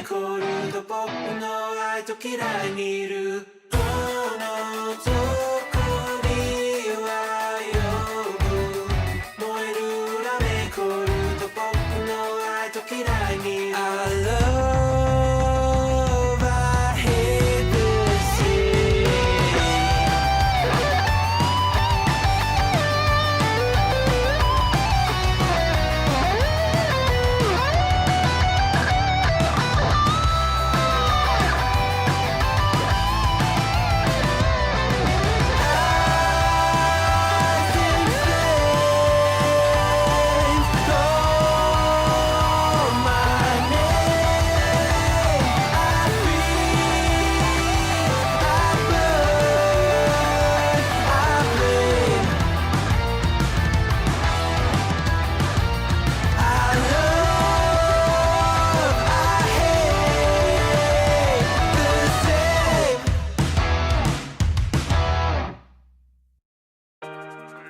めコールドポップの愛と嫌いにいるこの底には呼ぶ燃える裏メコールドポップの愛と嫌いにいる I love I hate this shit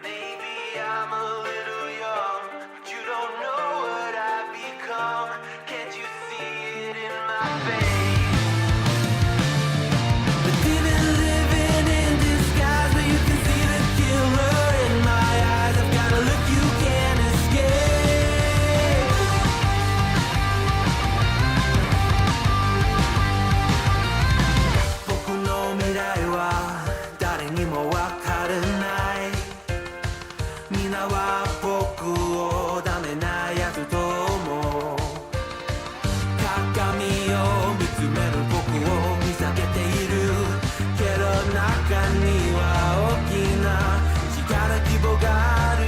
Maybe I'm a little young, but you don't know what I've become. Can't you see it in my face? But living in disguise, but you can see the killer in my eyes. I've got a look you can't escape. 僕の未来は誰にもわからない皆は僕をダメなやつと思う鏡を見つめる僕を見下げているけど中には大きな力希望がある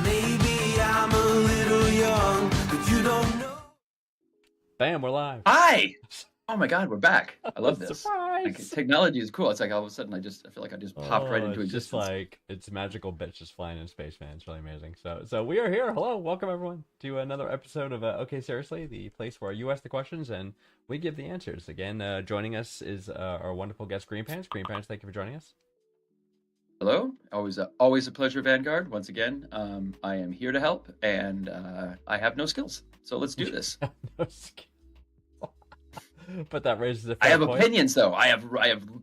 Maybe I'm a little young but you don't know Bam, we're live. Hi! Oh my god, we're back. I love this. Surprise! Like, technology is cool. It's like all of a sudden I feel like I just popped right into it's just existence. like it's magical bits just flying in space, man. It's really amazing. So we are here. Hello, welcome everyone to another episode of Okay Seriously, the place where you ask the questions and we give the answers. Again, joining us is our wonderful guest Green Pants. Green Pants, thank you for joining us. Hello, always a pleasure, Vanguard. Once again, I am here to help, and I have no skills. So let's do this. No skill. But that raises a I fair have point. opinions, though. I have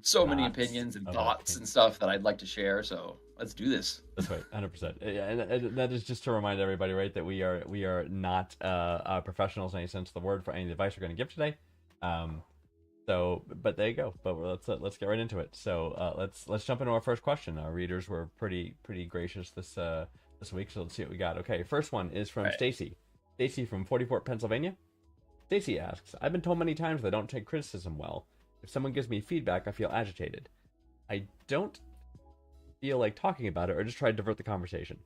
so many Lots opinions and of thoughts and opinions. stuff that I'd like to share. So let's do this. That's right, 100%. And that is just to remind everybody, right, that we are not professionals in any sense of the word for any advice we're going to give today. So, but there you go. But let's get right into it. So let's jump into our first question. Our readers were pretty gracious this week, so let's see what we got. Okay, first one is from Right. Stacy. Stacy from 44, Pennsylvania. Stacy asks, I've been told many times that I don't take criticism well. If someone gives me feedback, I feel agitated. I don't feel like talking about it or just try to divert the conversation.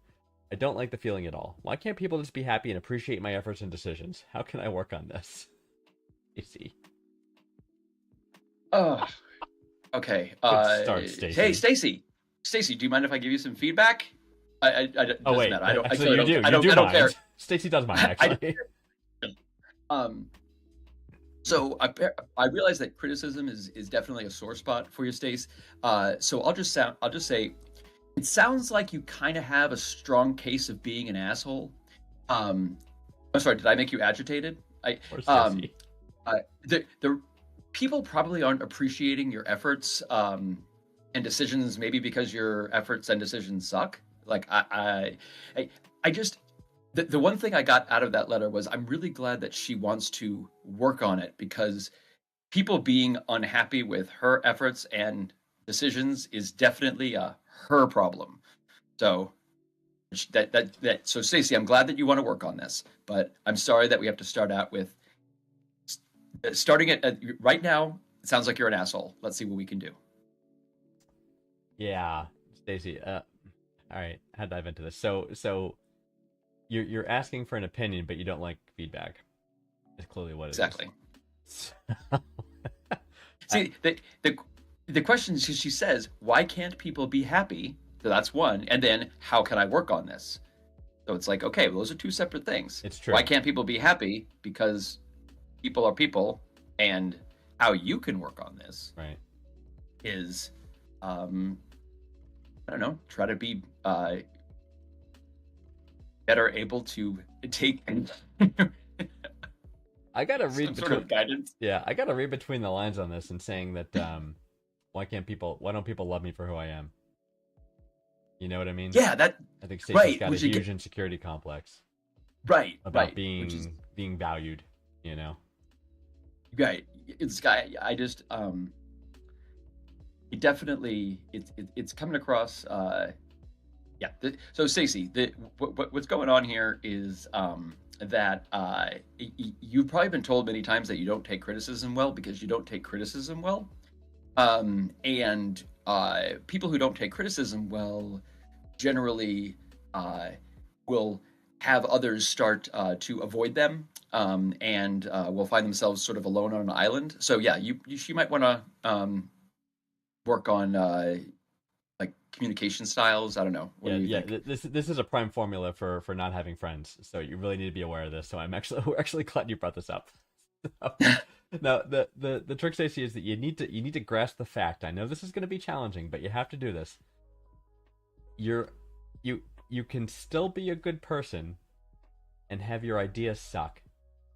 I don't like the feeling at all. Why can't people just be happy and appreciate my efforts and decisions? How can I work on this? Stacy. Oh, okay. Good start, Stacy. Hey, Stacy. Stacy, do you mind if I give you some feedback? It Oh doesn't wait, matter. I don't. actually, I you do. I don't, You do I don't mind. care. Stacy does mind, I actually. So I realize that criticism is definitely a sore spot for you, Stace. So I'll just say, it sounds like you kind of have a strong case of being an asshole. I'm sorry, did I make you agitated? Poor Stacy. The people probably aren't appreciating your efforts and decisions, maybe because your efforts and decisions suck. Like I just the one thing I got out of that letter was I'm really glad that she wants to work on it, because people being unhappy with her efforts and decisions is definitely her problem. So so Stacey, I'm glad that you want to work on this, but I'm sorry that we have to start out with starting it right now. It sounds like you're an asshole. Let's see what we can do. Yeah, Stacy. All right, how to dive into this. So you're asking for an opinion, but you don't like feedback. Is clearly what it Exactly. is. See, the question she says, why can't people be happy? So that's one, and then how can I work on this? So it's like, okay, well, those are two separate things. It's true. Why can't people be happy? Because people are people, and how you can work on this Right. is, I don't know, try to be better able to take I gotta some read sort of between. guidance. Yeah, I gotta read between the lines on this and saying that why don't people love me for who I am? You know what I mean? Yeah, that I think Stacey's right. got a Which you huge get insecurity complex about right. Which is being valued. You know? right. It's guy. I just it definitely it's coming across. Yeah. So Stacey, what's going on here is that you've probably been told many times that you don't take criticism well because you don't take criticism well. And people who don't take criticism well generally will have others start to avoid them, and will find themselves sort of alone on an island. So yeah, she might want to work on like communication styles. I don't know. What Yeah, do you yeah. think? This is a prime formula for not having friends. So you really need to be aware of this. So we're actually glad you brought this up. Now the trick, Stacey, is that you need to grasp the fact. I know this is going to be challenging, but you have to do this. You can still be a good person and have your ideas suck,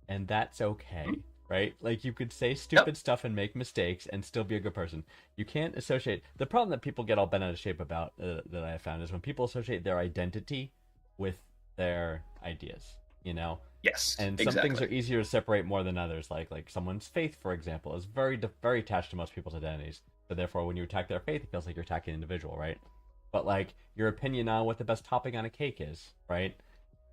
and that's okay, right? Like you could say stupid stuff and make mistakes and still be a good person. You can't associate. The problem that people get all bent out of shape about that I have found is when people associate their identity with their ideas. You know, Yes, and some things are easier to separate more than others. Like someone's faith, for example, is very attached to most people's identities. So therefore, when you attack their faith, it feels like you're attacking an individual, right? But like your opinion on what the best topping on a cake is, right,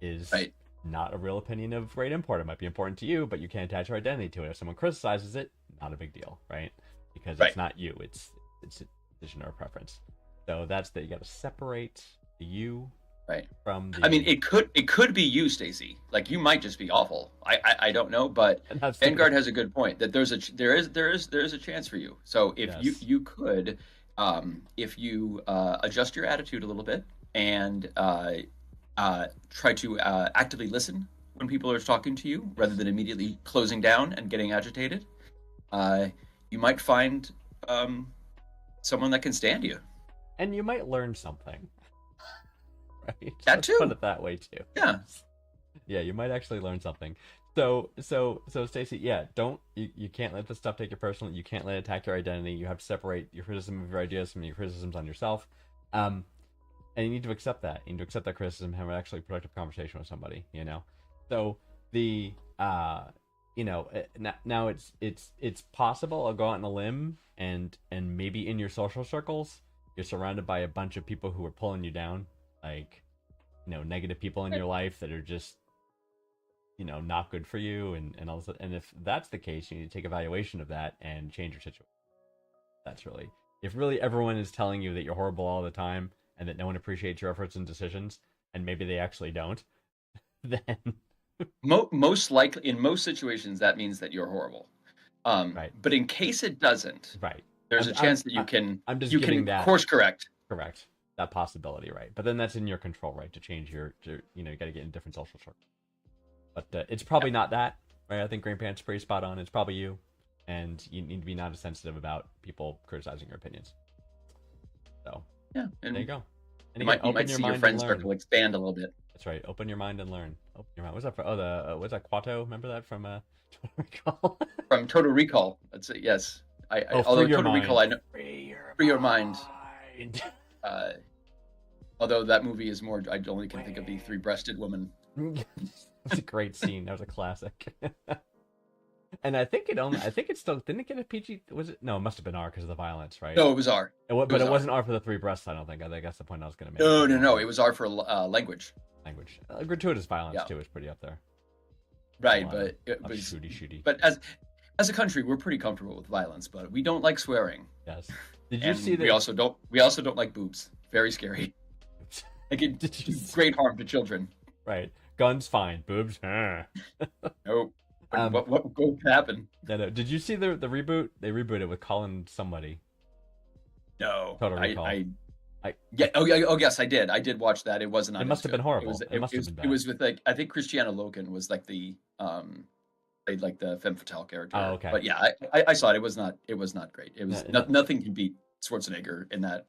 is Right. not a real opinion of great import. It might be important to you, but you can't attach your identity to it. If someone criticizes it, not a big deal, right? Because Right. it's not you. It's a decision or a preference. So that's that. You got to separate the you Right. from the. I mean, it could be you, Stacey. Like you might just be awful. I don't know, but and that's Vanguard has a good point that there is a chance for you. So if Yes. you could, if you adjust your attitude a little bit and try to actively listen when people are talking to you rather than immediately closing down and getting agitated, you might find someone that can stand you. And you might learn something. Right? That Let's too. put it that way too. Yeah. Yeah, you might actually learn something. So Stacey, yeah, you can't let this stuff take you personally. You can't let it attack your identity. You have to separate your criticism of your ideas from your criticisms on yourself. And you need to accept that. You need to accept that criticism, have an actually productive conversation with somebody, you know. So now it's possible I'll go out on a limb and maybe in your social circles you're surrounded by a bunch of people who are pulling you down, like, negative people in your life that are just, not good for you, and all this. And if that's the case, you need to take evaluation of that and change your situation. That's really, if really everyone is telling you that you're horrible all the time and that no one appreciates your efforts and decisions, and maybe they actually don't, then Most likely, in most situations, that means that you're horrible. Right. But in case it doesn't, right, there's a chance that you I'm just you giving can that course correct. correct that possibility, right? But then that's in your control, right? To change you got to get in different social circles. But it's probably not that, right? I think Green Pants pretty spot on. It's probably you, and you need to be not as sensitive about people criticizing your opinions. So Yeah, and there you go. And you again, might see your friends start to expand a little bit. That's right. Open your mind and learn. Open your mind. What's that for? Oh, what's that? Quato? Remember that from Total Recall? From Total Recall. That's it. Yes. Although Total Recall, I know. Free your mind. Although that movie is more, I only can think of the three-breasted woman. That's a great scene. That was a classic. And I think it still didn't it get a PG. Was it? No, it must have been R because of the violence, right? No, it was R. But it wasn't R for the three breasts. I don't think. I think that's the point I was going to make. No. It was R for language. Language. Gratuitous violence too is pretty up there. Right, but shooty. But as a country, we're pretty comfortable with violence, but we don't like swearing. Yes. Did you see that? We also don't like boobs. Very scary. Like it do great harm to children. Right. Guns fine. Boobs. Nope. What could happen? No. Did you see the reboot? They rebooted with Colin somebody. No. Total Recall. Yeah. Oh, yes, I did. I did watch that. It wasn't. It must have been horrible. It must have been bad. It was with I think Cristiano Loken was like the played like the femme fatale character. Oh, okay. But yeah, I saw it. It was not great. It was nothing can beat Schwarzenegger in that.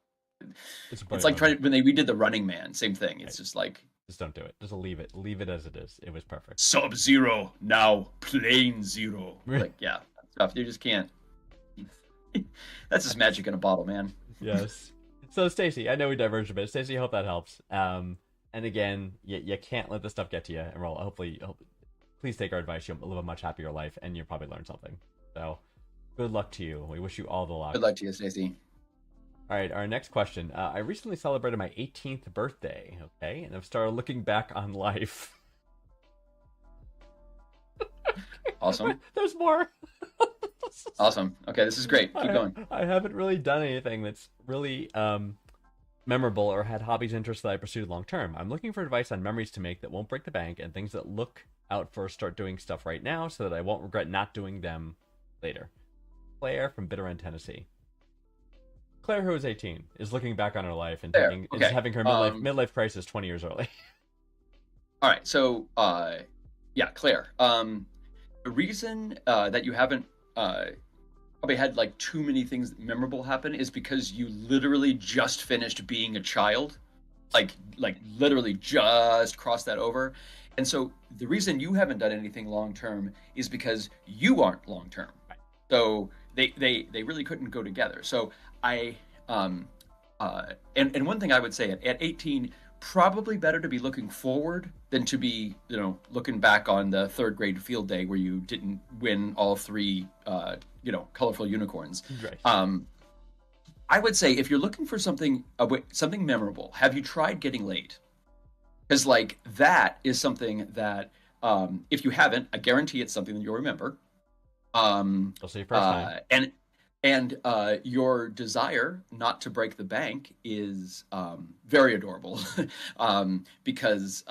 It's like when they redid The Running Man. Same thing. It's just like Just don't do it. Just leave it. Leave it as it is. It was perfect. Sub-Zero, now plain zero. Like, yeah, stuff. You just can't. That's just magic in a bottle, man. Yes. So Stacy, I know we diverged a bit. Stacy, I hope that helps. And again, you can't let this stuff get to you. And we'll please take our advice. You'll live a much happier life, and you'll probably learn something. So, good luck to you. We wish you all the luck. Good luck to you, Stacey. All right, our next question. I recently celebrated my 18th birthday. Okay, and I've started looking back on life. Awesome. There's more. Awesome. Okay, this is great. Keep going. I haven't really done anything that's really memorable or had hobbies, interests that I pursued long term. I'm looking for advice on memories to make that won't break the bank and things that look out for start doing stuff right now so that I won't regret not doing them later. Claire from Bitter End, Tennessee. Claire, who is 18, is looking back on her life and thinking, is having her midlife crisis 20 years early. All right, so yeah, Claire. The reason that you haven't probably had like too many things memorable happen is because you literally just finished being a child, like literally just crossed that over, and so the reason you haven't done anything long term is because you aren't long term. Right. So they really couldn't go together. So I and one thing I would say at 18, probably better to be looking forward than to be, looking back on the third grade field day where you didn't win all three, colorful unicorns. Right. I would say if you're looking for something memorable, have you tried getting laid? Because like that is something that if you haven't, I guarantee it's something that you'll remember. I'll see you personally. And your desire not to break the bank is very adorable because,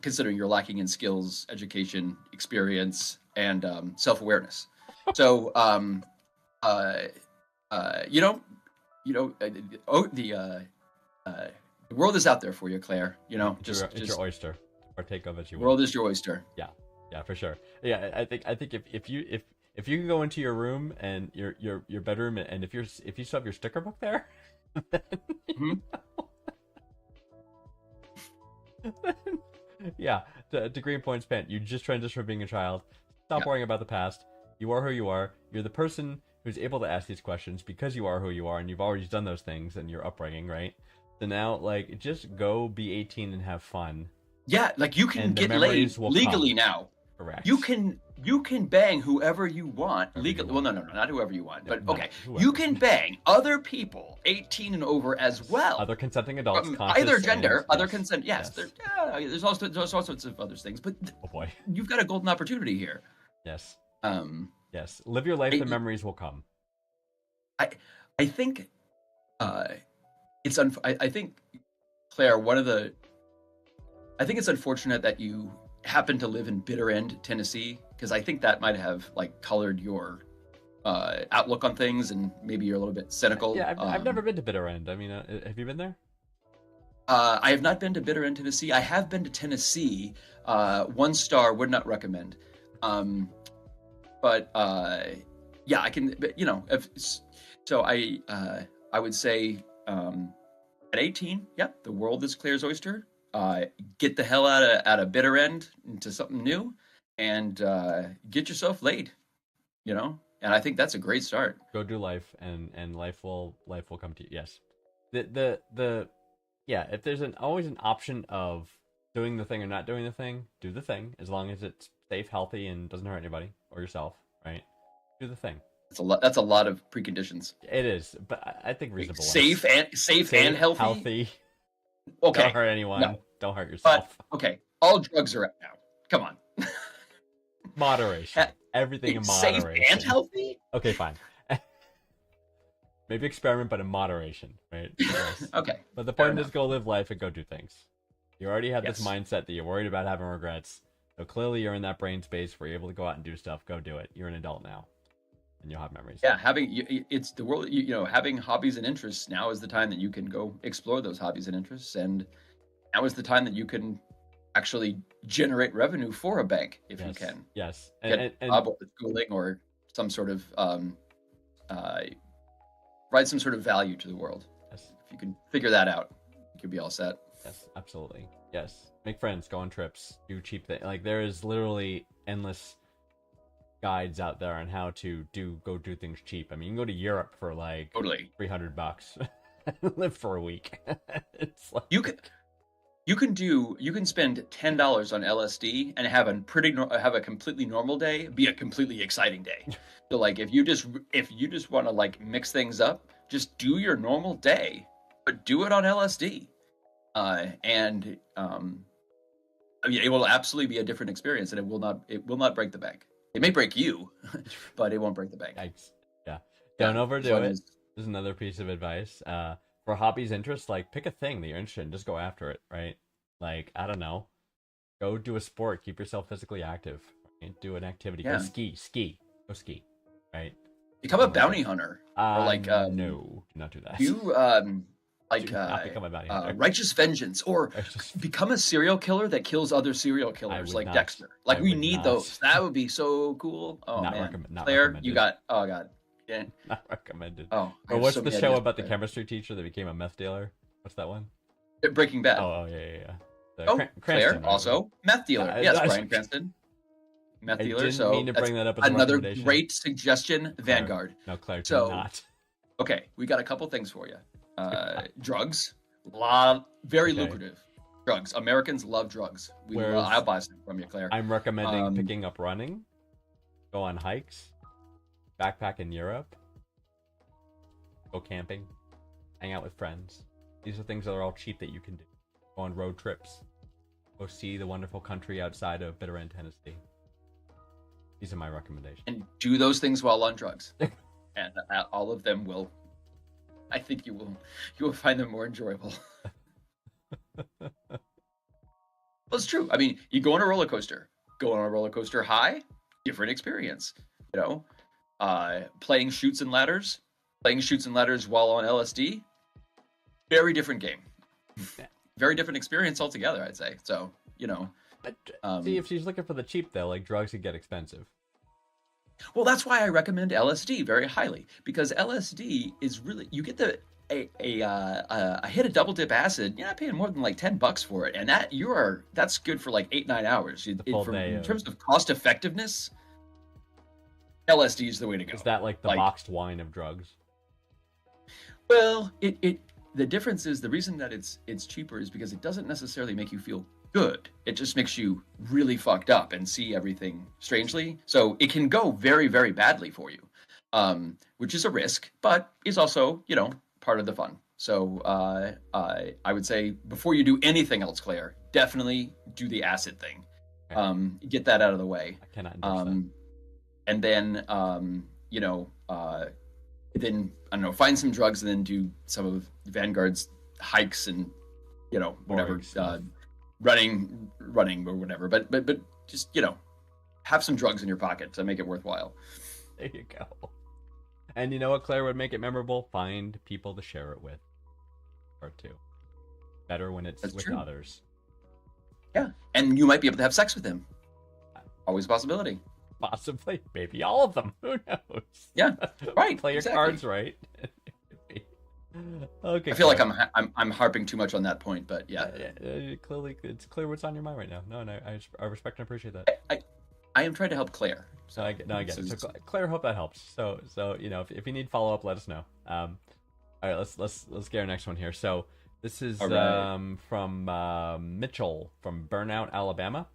considering you're lacking in skills, education, experience, and self-awareness. So, the world is out there for you, Claire. It's your oyster. Partake of it, you will. The world is your oyster. Yeah, for sure. Yeah, I think if you can go into your room and your bedroom, and if you still have your sticker book there, then, yeah, degree and points spent. You just transitioned from being a child. Stop worrying about the past. You are who you are. You're the person who's able to ask these questions because you are who you are, and you've already done those things in your upbringing, right? So now, just go be 18 and have fun. Yeah, like you can get laid legally now. Correct. You can bang whoever you want legally. Well, no, not whoever you want, but okay. You can bang other people 18 and over as well. Other consenting adults, either gender, and, other yes, consent. Yes, yes. There's all sorts of other things, but oh boy, you've got a golden opportunity here. Yes. Yes. Live your life. The memories will come. I think it's I think, Claire, I think it's unfortunate that you happen to live in Bitter End, Tennessee, because I think that might have colored your outlook on things, and maybe you're a little bit cynical. Yeah, I've never been to Bitter End. I mean, have you been there? I have not been to Bitter End, Tennessee. I have been to Tennessee. 1 star, would not recommend. But yeah, I can. So I would say at 18, the world is Claire's oyster. Get the hell out of Bitter End into something new, and get yourself laid. And I think that's a great start. Go do life, and life will come to you. Yes. If there's always an option of doing the thing or not doing the thing, do the thing as long as it's safe, healthy, and doesn't hurt anybody or yourself. Right? Do the thing. That's a lot of preconditions. It is, but I think reasonable. Safe and healthy. Healthy. Okay. Don't hurt anyone. No. Don't hurt yourself. But okay, all drugs are out now. Come on. Moderation. Everything in moderation. Safe and healthy? Okay, fine. Maybe experiment, but in moderation, right? Yes. Okay. But the point is go live life and go do things. You already have this mindset that you're worried about having regrets. So clearly you're in that brain space where you're able to go out and do stuff. Go do it. You're an adult now. And you'll have memories. Yeah, it's the world, having hobbies and interests, now is the time that you can go explore those hobbies and interests, and now is the time that you can actually generate revenue for a bank if you can. Yes. Get a job or schooling or some sort of provide some sort of value to the world. Yes. If you can figure that out, you could be all set. Yes, absolutely. Yes. Make friends, go on trips, do cheap things. Like there is literally endless guides out there on how to go do things cheap. I mean, you can go to Europe for like Totally. $300, live for a week. It's like You can spend $10 on LSD and have have a completely normal day be a completely exciting day. So like if you just want to like mix things up, just do your normal day, but do it on LSD. And I mean, it will absolutely be a different experience, and it will not break the bank. It may break you, but it won't break the bank. Yikes. Yeah. Don't Yeah, overdo so it. is- This is another piece of advice. For hobbies, interests, like pick a thing that you're interested in. Just go after it, right? Like, I don't know. Go do a sport. Keep yourself physically active. Right? Do an activity. Yeah. Go ski. Go ski. Right? Become a bounty hunter, or like no, do not do that. do like Do not become a bounty hunter. righteous vengeance, or Righteous- become a serial killer that kills other serial killers would like not. Dexter. Like I we would need not. those. That would be so cool. Oh Not man, not Claire, recommended. you got. Oh god. Yeah. Not recommended. Oh. I Or have what's so the many show ideas about the for chemistry teacher that became a meth dealer? What's that one? Breaking Bad. Oh, yeah. The Oh, Cranston, Claire, right? also meth dealer. Yeah, Yes, I- Bryan Cranston. Meth I dealer. didn't So mean to that's bring that up as a another recommendation. great suggestion. Claire. Vanguard. No, Claire, do So- not. Okay, we got a couple things for you. Drugs, very Okay. lucrative. Drugs. Americans love drugs. Whereas- I'll buy some from you, Claire. I'm recommending Um, picking up running, go on hikes, backpack in Europe, go camping, hang out with friends. These are things that are all cheap that you can do. Go on road trips, go see the wonderful country outside of Bitter End, Tennessee. These are my recommendations. And do those things while on drugs, and all of them will. I think you will find them more enjoyable. Well, it's true. I mean, you go on a roller coaster. Go on a roller coaster high, different experience. You know, playing shoots and ladders while on LSD, very different game. Very different experience altogether, I'd say. So, you know, But Um, see, if she's looking for the cheap though, like drugs could get expensive. well, that's why I recommend LSD very highly, because LSD is really, you get a hit of double dip acid. You're not paying more than like $10 for it, and that's good for like 8-9 hours. full day In of- terms of cost effectiveness, LSD is the way to go. Is that like the Like- boxed wine of drugs? Well, the difference is the reason that it's cheaper is because it doesn't necessarily make you feel good. It just makes you really fucked up and see everything strangely. So it can go very, very badly for you, which is a risk, but is also, you know, part of the fun. So I would say before you do anything else, Claire, definitely do the acid thing. Okay. Get that out of the way. I cannot endorse that. And then you know, then I don't know, find some drugs and then do some of Vanguard's hikes and, you know, whatever, Boring stuff. running or whatever. But just, you know, have some drugs in your pocket to make it worthwhile. There you go. And you know what, Claire, would make it memorable? Find people to share it with. Or two. Better when it's That's with true. others. Yeah, and you might be able to have sex with him. Always a possibility. Possibly, maybe all of them. Who knows? Yeah, right, Play your exactly. cards right. Okay. I feel like Claire. I'm harping too much on that point, but yeah, Clearly, it's clear what's on your mind right now. No, I respect and appreciate that. I am trying to help Claire. So I get it. this So is- Claire, hope that helps. So you know, if you need follow up, let us know. All right, let's get our next one here. So this is All right. from Mitchell from Burnout, Alabama.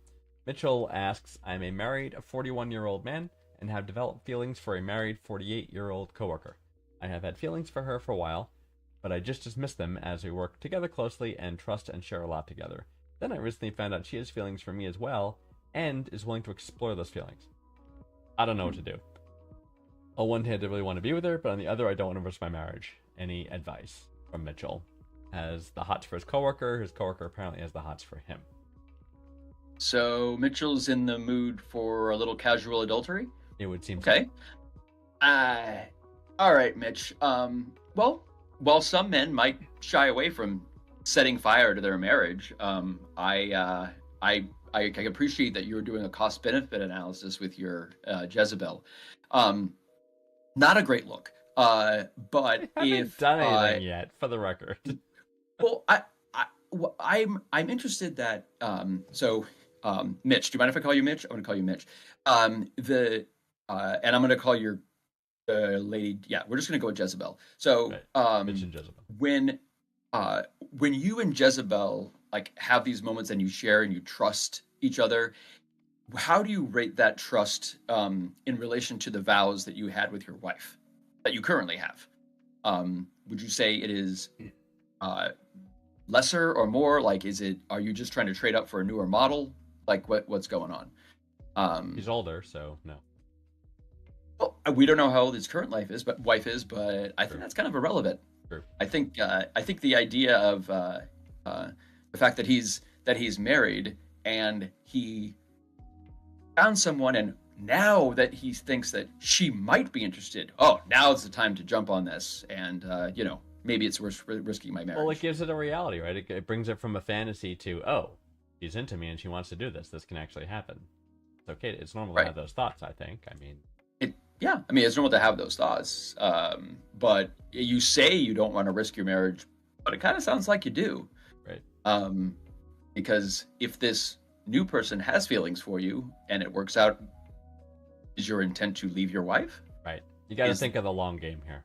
Mitchell asks, "I'm a married 41-year-old man and have developed feelings for a married 48-year-old coworker. I have had feelings for her for a while, but I just dismissed them as we work together closely and trust and share a lot together. Then I recently found out she has feelings for me as well and is willing to explore those feelings. I don't know what to do. On one hand, I really want to be with her, but on the other, I don't want to risk my marriage. Any advice?" From Mitchell. Has the hots for his coworker. His coworker apparently has the hots for him. So Mitchell's in the mood for a little casual adultery. It would seem so. Okay. All right, Mitch. Well, while some men might shy away from setting fire to their marriage, I appreciate that you're doing a cost-benefit analysis with your Jezebel. Not a great look. But I haven't if done anything yet, for the record. well, I'm interested that Mitch, do you mind if I call you Mitch? I'm going to call you Mitch. The and I'm going to call your lady. Yeah, we're just going to go with Jezebel. So Right. Mitch and Jezebel. when you and Jezebel like have these moments and you share and you trust each other, how do you rate that trust in relation to the vows that you had with your wife that you currently have? Would you say it is lesser or more? Like, are you just trying to trade up for a newer model? Like, what's going on? He's older, so no. Well, we don't know how old his current wife is, but I think True. that's kind of irrelevant. True. I think the idea of the fact that he's married and he found someone, and now that he thinks that she might be interested, oh, now's the time to jump on this, and maybe it's worth risking my marriage. Well, it gives it a reality, right? It brings it from a fantasy to, oh, she's into me and she wants to do this. This can actually happen. It's okay. It's normal to Right. have those thoughts, I think. I mean, Yeah, I mean, it's normal to have those thoughts, but you say you don't want to risk your marriage, but it kind of sounds like you do. right. Because if this new person has feelings for you and it works out, is your intent to leave your wife? Right. You got to Is- think of the long game here.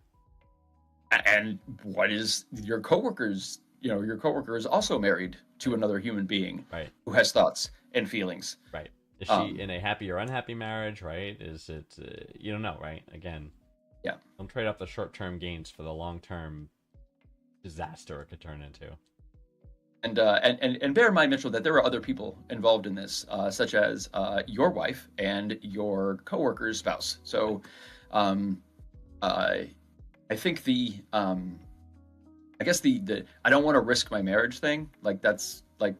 And what is your coworkers? Your coworker is also married to another human being Right. who has thoughts and feelings. Right. Is she Um, in a happy or unhappy marriage, right? Is it, you don't know, right? Again, Yeah. don't trade off the short term gains for the long term disaster it could turn into. And bear in mind, Mitchell, that there are other people involved in this, such as your wife and your coworker's spouse. So, I think I guess the I don't want to risk my marriage thing. Like that's like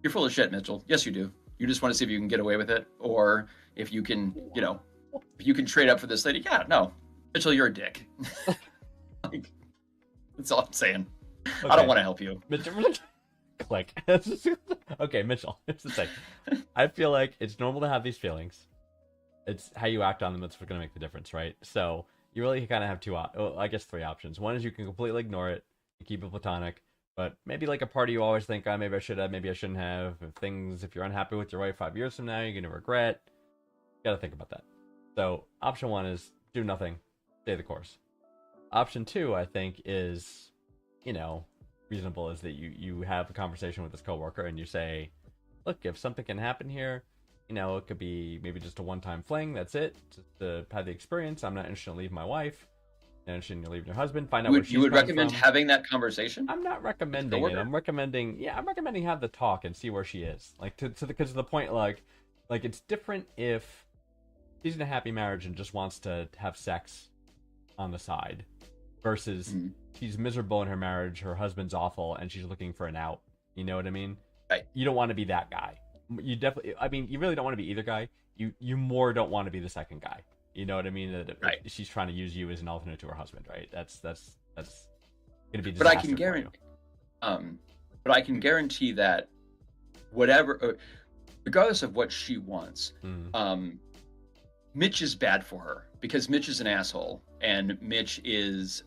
you're full of shit, Mitchell. Yes, you do. You just want to see if you can get away with it, or if you can, if you can trade up for this lady. Yeah, no, Mitchell, you're a dick. Like, that's all I'm saying. I Okay. don't want to help you. Mitchell, click. Okay, Mitchell. Here's the thing. I feel like it's normal to have these feelings. It's how you act on them that's going to make the difference, right? So you really kind of have three options. One is you can completely ignore it and keep it platonic, but maybe like a part of you always think, oh, maybe I should have, maybe I shouldn't have. If you're unhappy with your wife 5 years from now, you're going to regret. You got to think about that. So option one is do nothing, stay the course. Option two, I think, is reasonable, is that you have a conversation with this coworker and you say, look, if something can happen here, it could be maybe just a one-time fling, that's it, just to have the experience. I'm not interested in leaving my wife, I'm interested in leaving your husband, find out where she's You would coming recommend from. having that conversation? I'm not recommending it. coworker? I'm recommending have the talk and see where she is. Like because of the point, like it's different if she's in a happy marriage and just wants to have sex on the side, versus Mhm. she's miserable in her marriage, her husband's awful, and she's looking for an out. You know what I mean? Right. You don't want to be that guy. You definitely. I mean, you really don't want to be either guy. You more don't want to be the second guy. You know what I mean? That Right. she's trying to use you as an alternate to her husband, right? That's gonna be. But I disaster can for guarantee, you. but I can guarantee that whatever, regardless of what she wants, Mm. Mitch is bad for her because Mitch is an asshole, and Mitch is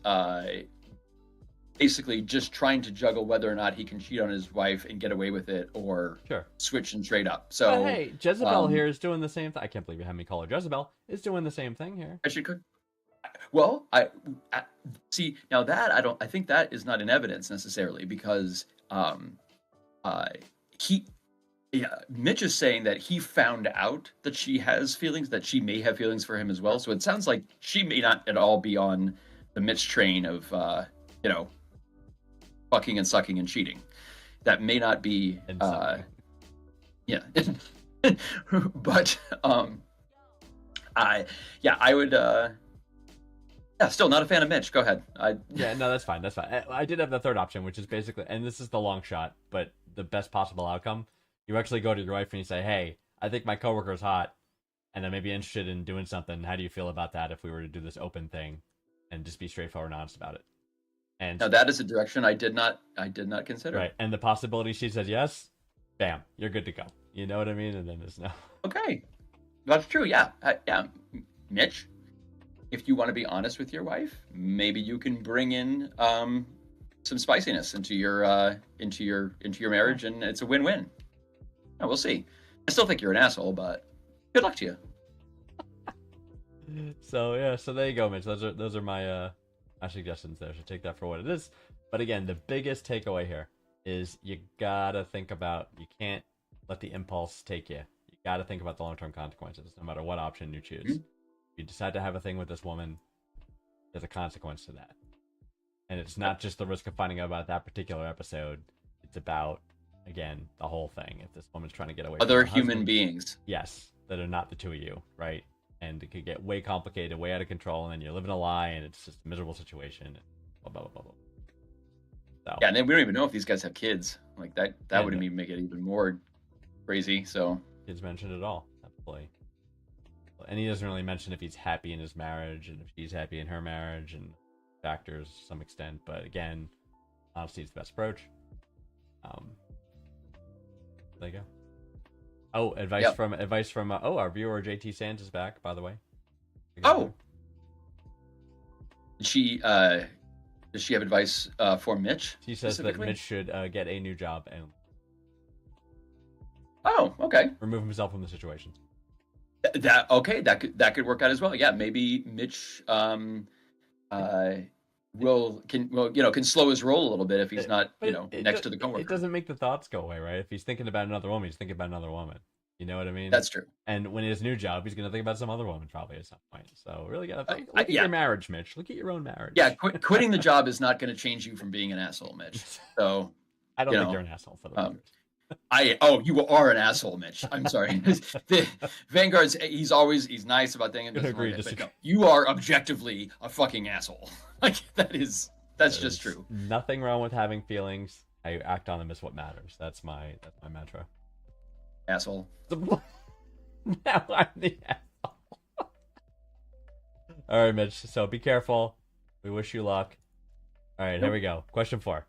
basically just trying to juggle whether or not he can cheat on his wife and get away with it, or Sure. switch and trade up. So But hey, Jezebel um, here is doing the same thing. I can't believe you had me call her Jezebel. Is doing the same thing here. I should could. Well, I see now that I think that is not in evidence necessarily, because Mitch is saying that he found out that she has feelings, that she may have feelings for him as well. So it sounds like she may not at all be on the Mitch train of fucking and sucking and cheating. That may not be And sucking. yeah. But I would still not a fan of Mitch. Go ahead. Yeah, no, that's fine. That's fine. I did have the third option, which is basically, and this is the long shot, but the best possible outcome. You actually go to your wife and you say, "Hey, I think my coworker's hot, and I may be interested in doing something. How do you feel about that? If we were to do this open thing, and just be straightforward and honest about it." And Now that is a direction I did not consider. right, and the possibility she says yes, bam, you're good to go. You know what I mean? And then there's no. Okay, that's true. Yeah, yeah, Mitch. If you want to be honest with your wife, maybe you can bring in some spiciness into your marriage, and it's a win-win. Oh, we'll see. I still think you're an asshole, but good luck to you. So yeah, so there you go, Mitch. Those are my my suggestions there. So take that for what it is. But again, the biggest takeaway here is you gotta think about, you can't let the impulse take you. You gotta think about the long-term consequences, no matter what option you choose. Mm-hmm. You decide to have a thing with this woman, there's a consequence to that. And it's not just the risk of finding out about that particular episode. It's about, again, the whole thing. If this woman's trying to get away Other from her human husband, beings. yes, that are not the two of you, right? And it could get way complicated, way out of control, and then you're living a lie, and it's just a miserable situation. And blah blah blah blah. So, Yeah, and then we don't even know if these guys have kids. Like that Yeah, would no. even make it even more crazy. So kids mentioned it all. Absolutely. And he doesn't really mention if he's happy in his marriage and if she's happy in her marriage, and factors to some extent. But again, honesty is the best approach. There you go. Oh, advice from our viewer JT Sands is back, by the way. Oh, she does she have advice for Mitch? She says that specifically? Mitch should get a new job and Oh, okay. remove himself from the situation. That could work out as well. Yeah, maybe Mitch can slow his roll a little bit if he's not But next to the it coworker. doesn't make the thoughts go away, right? If he's thinking about another woman, he's thinking about another woman. You know what I mean? That's true. And when his new job, he's going to think about some other woman probably at some point. So really got to look yeah. at your marriage, Mitch. Look at your own marriage. Yeah, quitting the job is not going to change you from being an asshole, Mitch. So I don't you think know, you're an asshole for the record. you are an asshole, Mitch. I'm sorry. Vanguard's he's nice about things, Gonna agree, but disagree. no, you are objectively a fucking asshole. Like that's just There's true. Nothing wrong with having feelings. How you act on them is what matters. That's my mantra. Asshole. Now I'm the asshole. All right, Mitch. So be careful. We wish you luck. All right, here we go. Question 4.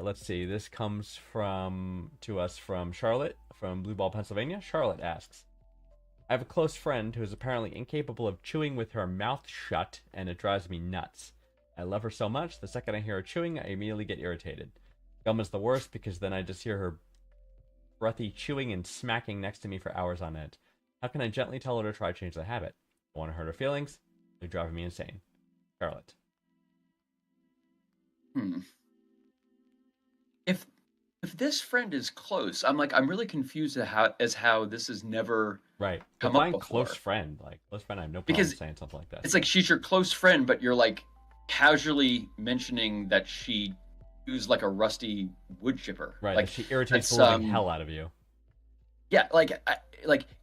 Let's see. This comes to us from Charlotte from Blue Ball, Pennsylvania. Charlotte asks, I have a close friend who is apparently incapable of chewing with her mouth shut, and it drives me nuts. I love her so much, the second I hear her chewing, I immediately get irritated. Gum is the worst because then I just hear her breathy chewing and smacking next to me for hours on end. How can I gently tell her to try to change the habit? I want to hurt her feelings. They're driving me insane. Charlotte. If this friend is close, I'm really confused as how this has never Right. come up Define before. close friend. Like, close friend, I have no problem Because saying something like that. It's like she's your close friend, but you're like casually mentioning that she used like a rusty wood chipper. Right. Like She irritates the that's, living hell out of you. yeah, like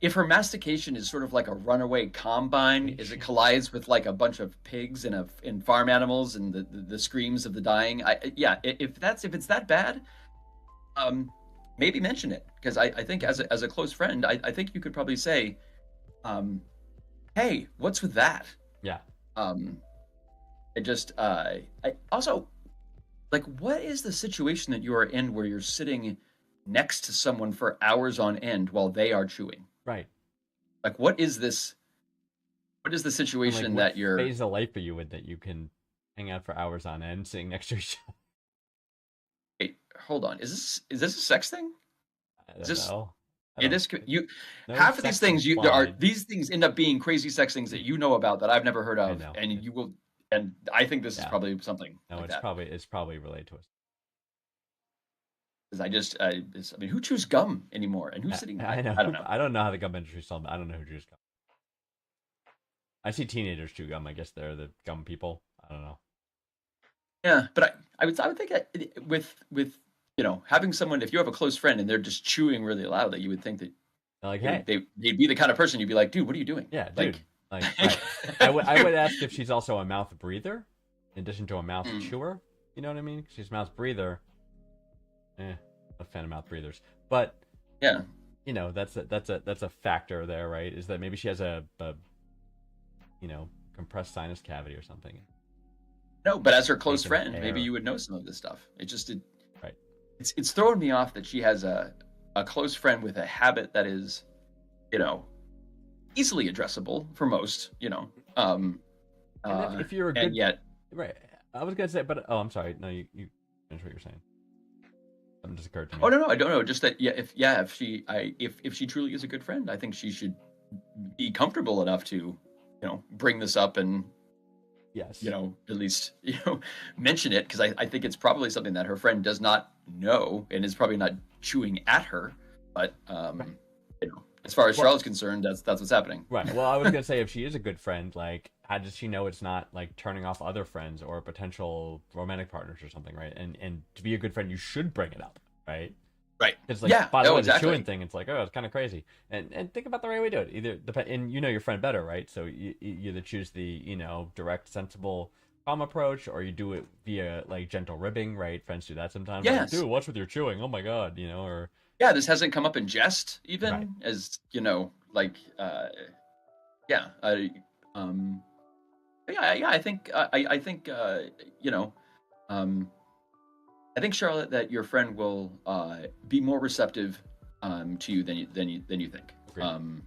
if her mastication is sort of like a runaway combine, as it collides with like a bunch of pigs and farm animals and the screams of the dying. If it's that bad, maybe mention it, because I think as a close friend, I think you could probably say, hey, what's with that? Yeah. It just I also, like, what is the situation that you are in where you're sitting next to someone for hours on end while they are chewing? Right. Like, what is this? What is the And, situation like, what that you're? phase of life are you in that you can hang out for hours on end sitting next to each other? Wait, hold on. Is this a sex thing? I don't this- know. I It don't- is. You no half of these sex things there are implied. these things end up being crazy sex things that you know about that I've never heard of, know. and you will. And I think this is Yeah. probably something No, like it's that. probably related to us. Because I mean, who chews gum anymore, and who's sitting? I know. I don't know. I don't know how the gum industry is selling. I don't know who chews gum. I see teenagers chew gum. I guess they're the gum people. I don't know. Yeah, but I would think that with having someone, if you have a close friend and they're just chewing really loudly, you would think that They're like, hey, they'd be the kind of person you'd be like, dude, what are you doing? yeah, Like- dude. Like, right. I would ask if she's also a mouth breather, in addition to a mouth chewer. You know what I mean? 'Cause she's a mouth breather. Not a fan of mouth breathers, but Yeah. you know, that's a factor there, right? Is that maybe she has a compressed sinus cavity or something. No, but as her close Taking friend, air. maybe you would know some of this stuff. Right. It's throwing me off that she has a close friend with a habit that is, easily addressable for most, And if you're a good and yet, right, I was gonna say, but oh, I'm sorry. No, you finish what you're saying. Something just occurred to me. Oh no, I don't know. Just that if she truly is a good friend, I think she should be comfortable enough to, bring this up and Yes. at least mention it, because I think it's probably something that her friend does not know and is probably not chewing at her. But as far as Charlotte's concerned, that's what's happening. Right. Well, I was gonna say if she is a good friend, like, how does she know it's not like turning off other friends or potential romantic partners or something, right? And to be a good friend, you should bring it up, right? Right. It's like, Yeah. by the No, way, exactly. the chewing thing, it's like, oh, it's kind of crazy. And think about the way we do it. Either and you know your friend better, right? So you either choose the direct, sensible, calm approach, or you do it via like gentle ribbing, right? Friends do that sometimes. Like, Yes. dude, what's with your chewing? Oh my god, or Yeah, this hasn't come up in jest, even Right. as yeah. Yeah. I think I think, Charlotte, that your friend will be more receptive to you than you think. Agreed.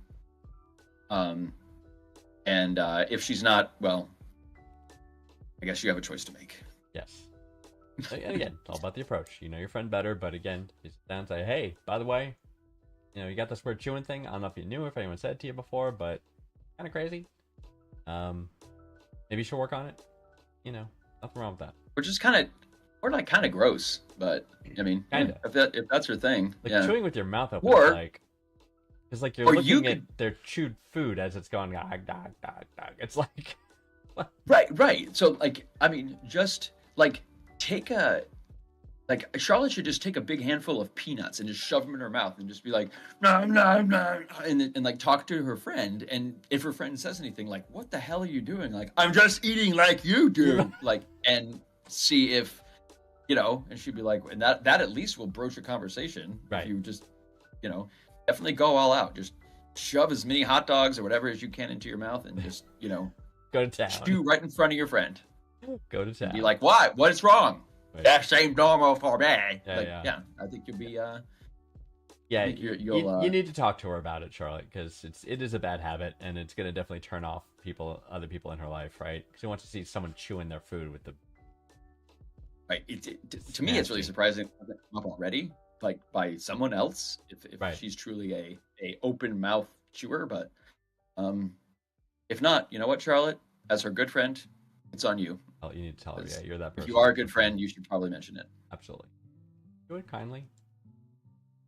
And if she's not, well, I guess you have a choice to make. yes. And again, it's all about the approach. You know your friend better, but again, you sit down and say, hey, by the way, you got this weird chewing thing. I don't know if you knew, if anyone said it to you before, but kind of crazy. Maybe you should work on it. Nothing wrong with that. Which is kind of gross, but I mean, Kinda. if that's her thing, Like yeah. chewing with your mouth open Or- is like, it's like you're or looking you at could- their chewed food as it's going dog, dog, dog, dog. It's like, Right. So, I mean, just Charlotte should just take a big handful of peanuts and just shove them in her mouth and just be like, no, no, no, and like talk to her friend. And if her friend says anything like, what the hell are you doing? Like, I'm just eating like you do. And see if, and she'd be like, and that at least will broach a conversation. Right. If you just, definitely go all out. Just shove as many hot dogs or whatever as you can into your mouth and just, go to town. stew right in front of your friend. Go to town. Be like, what? What is wrong? Right. That seems normal for me. Yeah. I think you'll be. Yeah, I think you need to talk to her about it, Charlotte, because it is a bad habit, and it's gonna definitely turn off other people in her life, right? She wants to see someone chewing their food with the. Right. To me, it's really nasty. surprising that it's come up already, like by someone else, if Right. she's truly a open mouth chewer. But if not, you know what, Charlotte, as her good friend, it's on you. Oh, you need to tell her. Because Yeah, you're that If person. you are a good friend, you should probably mention it. Absolutely. Do it kindly.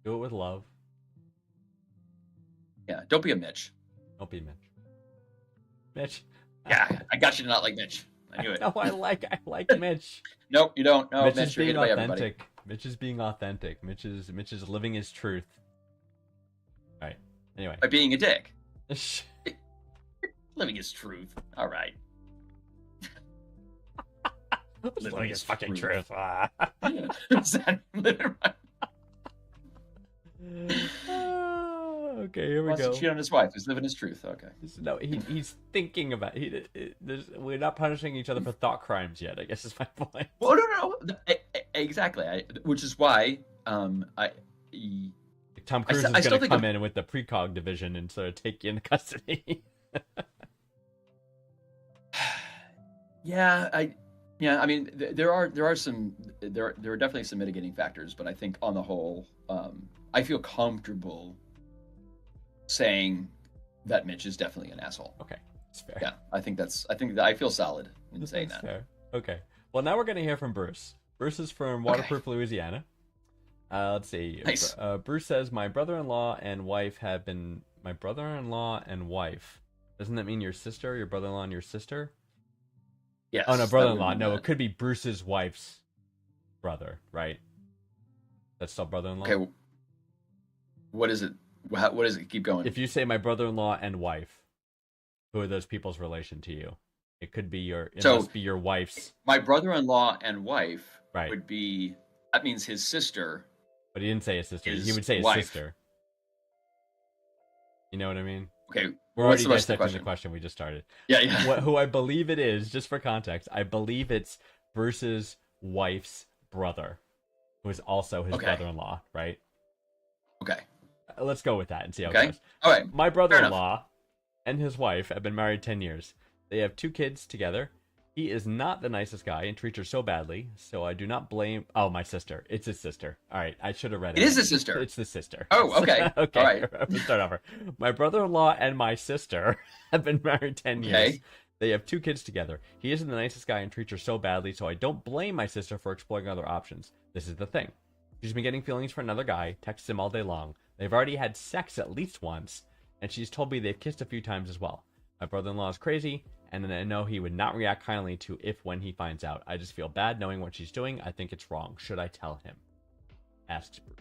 Do it with love. Yeah. Don't be a Mitch. Don't be Mitch. Mitch. Yeah, I got you to not like Mitch. I knew it. No, I like Mitch. Nope, you don't. No, Mitch Mitch, is you're being hated by everybody. authentic. Mitch is being authentic. Mitch is living his truth. Right. Anyway. By being a dick. Living his truth. All right. living his fucking truth. truth. Ah. Okay, here we Wants go. to cheat on his wife. He's living his truth. Okay. No, he's thinking about we're not punishing each other for thought crimes yet, I guess is my point. Well, no. Exactly. Which is why Tom I Cruise still is going to think come in with the precog division and sort of take you into custody. I mean, there are definitely some mitigating factors, but I think on the whole, I feel comfortable saying that Mitch is definitely an asshole. Okay, that's fair. Yeah, I think that I feel solid in saying That's that. fair. Okay. Well, now we're going to hear from Bruce. Bruce is from Waterproof, Louisiana. Let's see. Nice. Bruce says, my brother-in-law and wife. Doesn't that mean your sister, your brother-in-law and your sister? Yes. Oh, no, that would brother-in-law. mean No, that. it could be Bruce's wife's brother, right? That's still brother-in-law? Okay. What is it? What does it? Keep going. If you say my brother-in-law and wife, who are those people's relation to you? It could be it So- must be your wife's, My brother-in-law and wife right? would be. That means his sister. But he didn't say his sister. He his would say his wife. sister. You know what I mean? Okay. We're what's already the rest of the dissecting the question we just started. Yeah. Who I believe it is, just for context, I believe it's Bruce's wife's brother, who is also his Okay. brother-in-law, right? Okay. Let's go with that and see how Okay. it goes. All right. My brother-in-law and his wife have been married 10 years. They have 2 kids together, He is not the nicest guy and treats her so badly, so I do not blame. Oh, my sister. It's his sister. All right, I should have read it. It is his sister. It's the sister. Oh, okay. Okay, All right. Let's start over. My brother-in-law and my sister have been married 10 years. Okay. They have 2 kids together. He isn't the nicest guy and treats her so badly, so I don't blame my sister for exploring other options. This is the thing. She's been getting feelings for another guy, texts him all day long. They've already had sex at least once, and she's told me they've kissed a few times as well. My brother-in-law is crazy, and I know he would not react kindly to when he finds out. I just feel bad knowing what she's doing. I think it's wrong. Should I tell him? Asks Bruce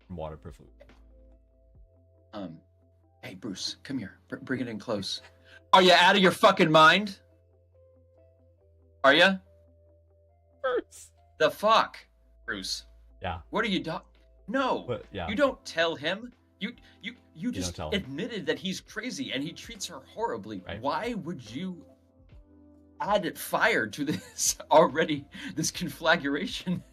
from Waterproof Luke. Hey, Bruce, come here. Bring it in close. Are you out of your fucking mind? Are you? Bruce. The fuck, Bruce? Yeah. What are you doing? No. But, yeah. You don't tell him. You don't just tell him. admitted that he's crazy and he treats her horribly. Right. Why would you add fire to this conflagration?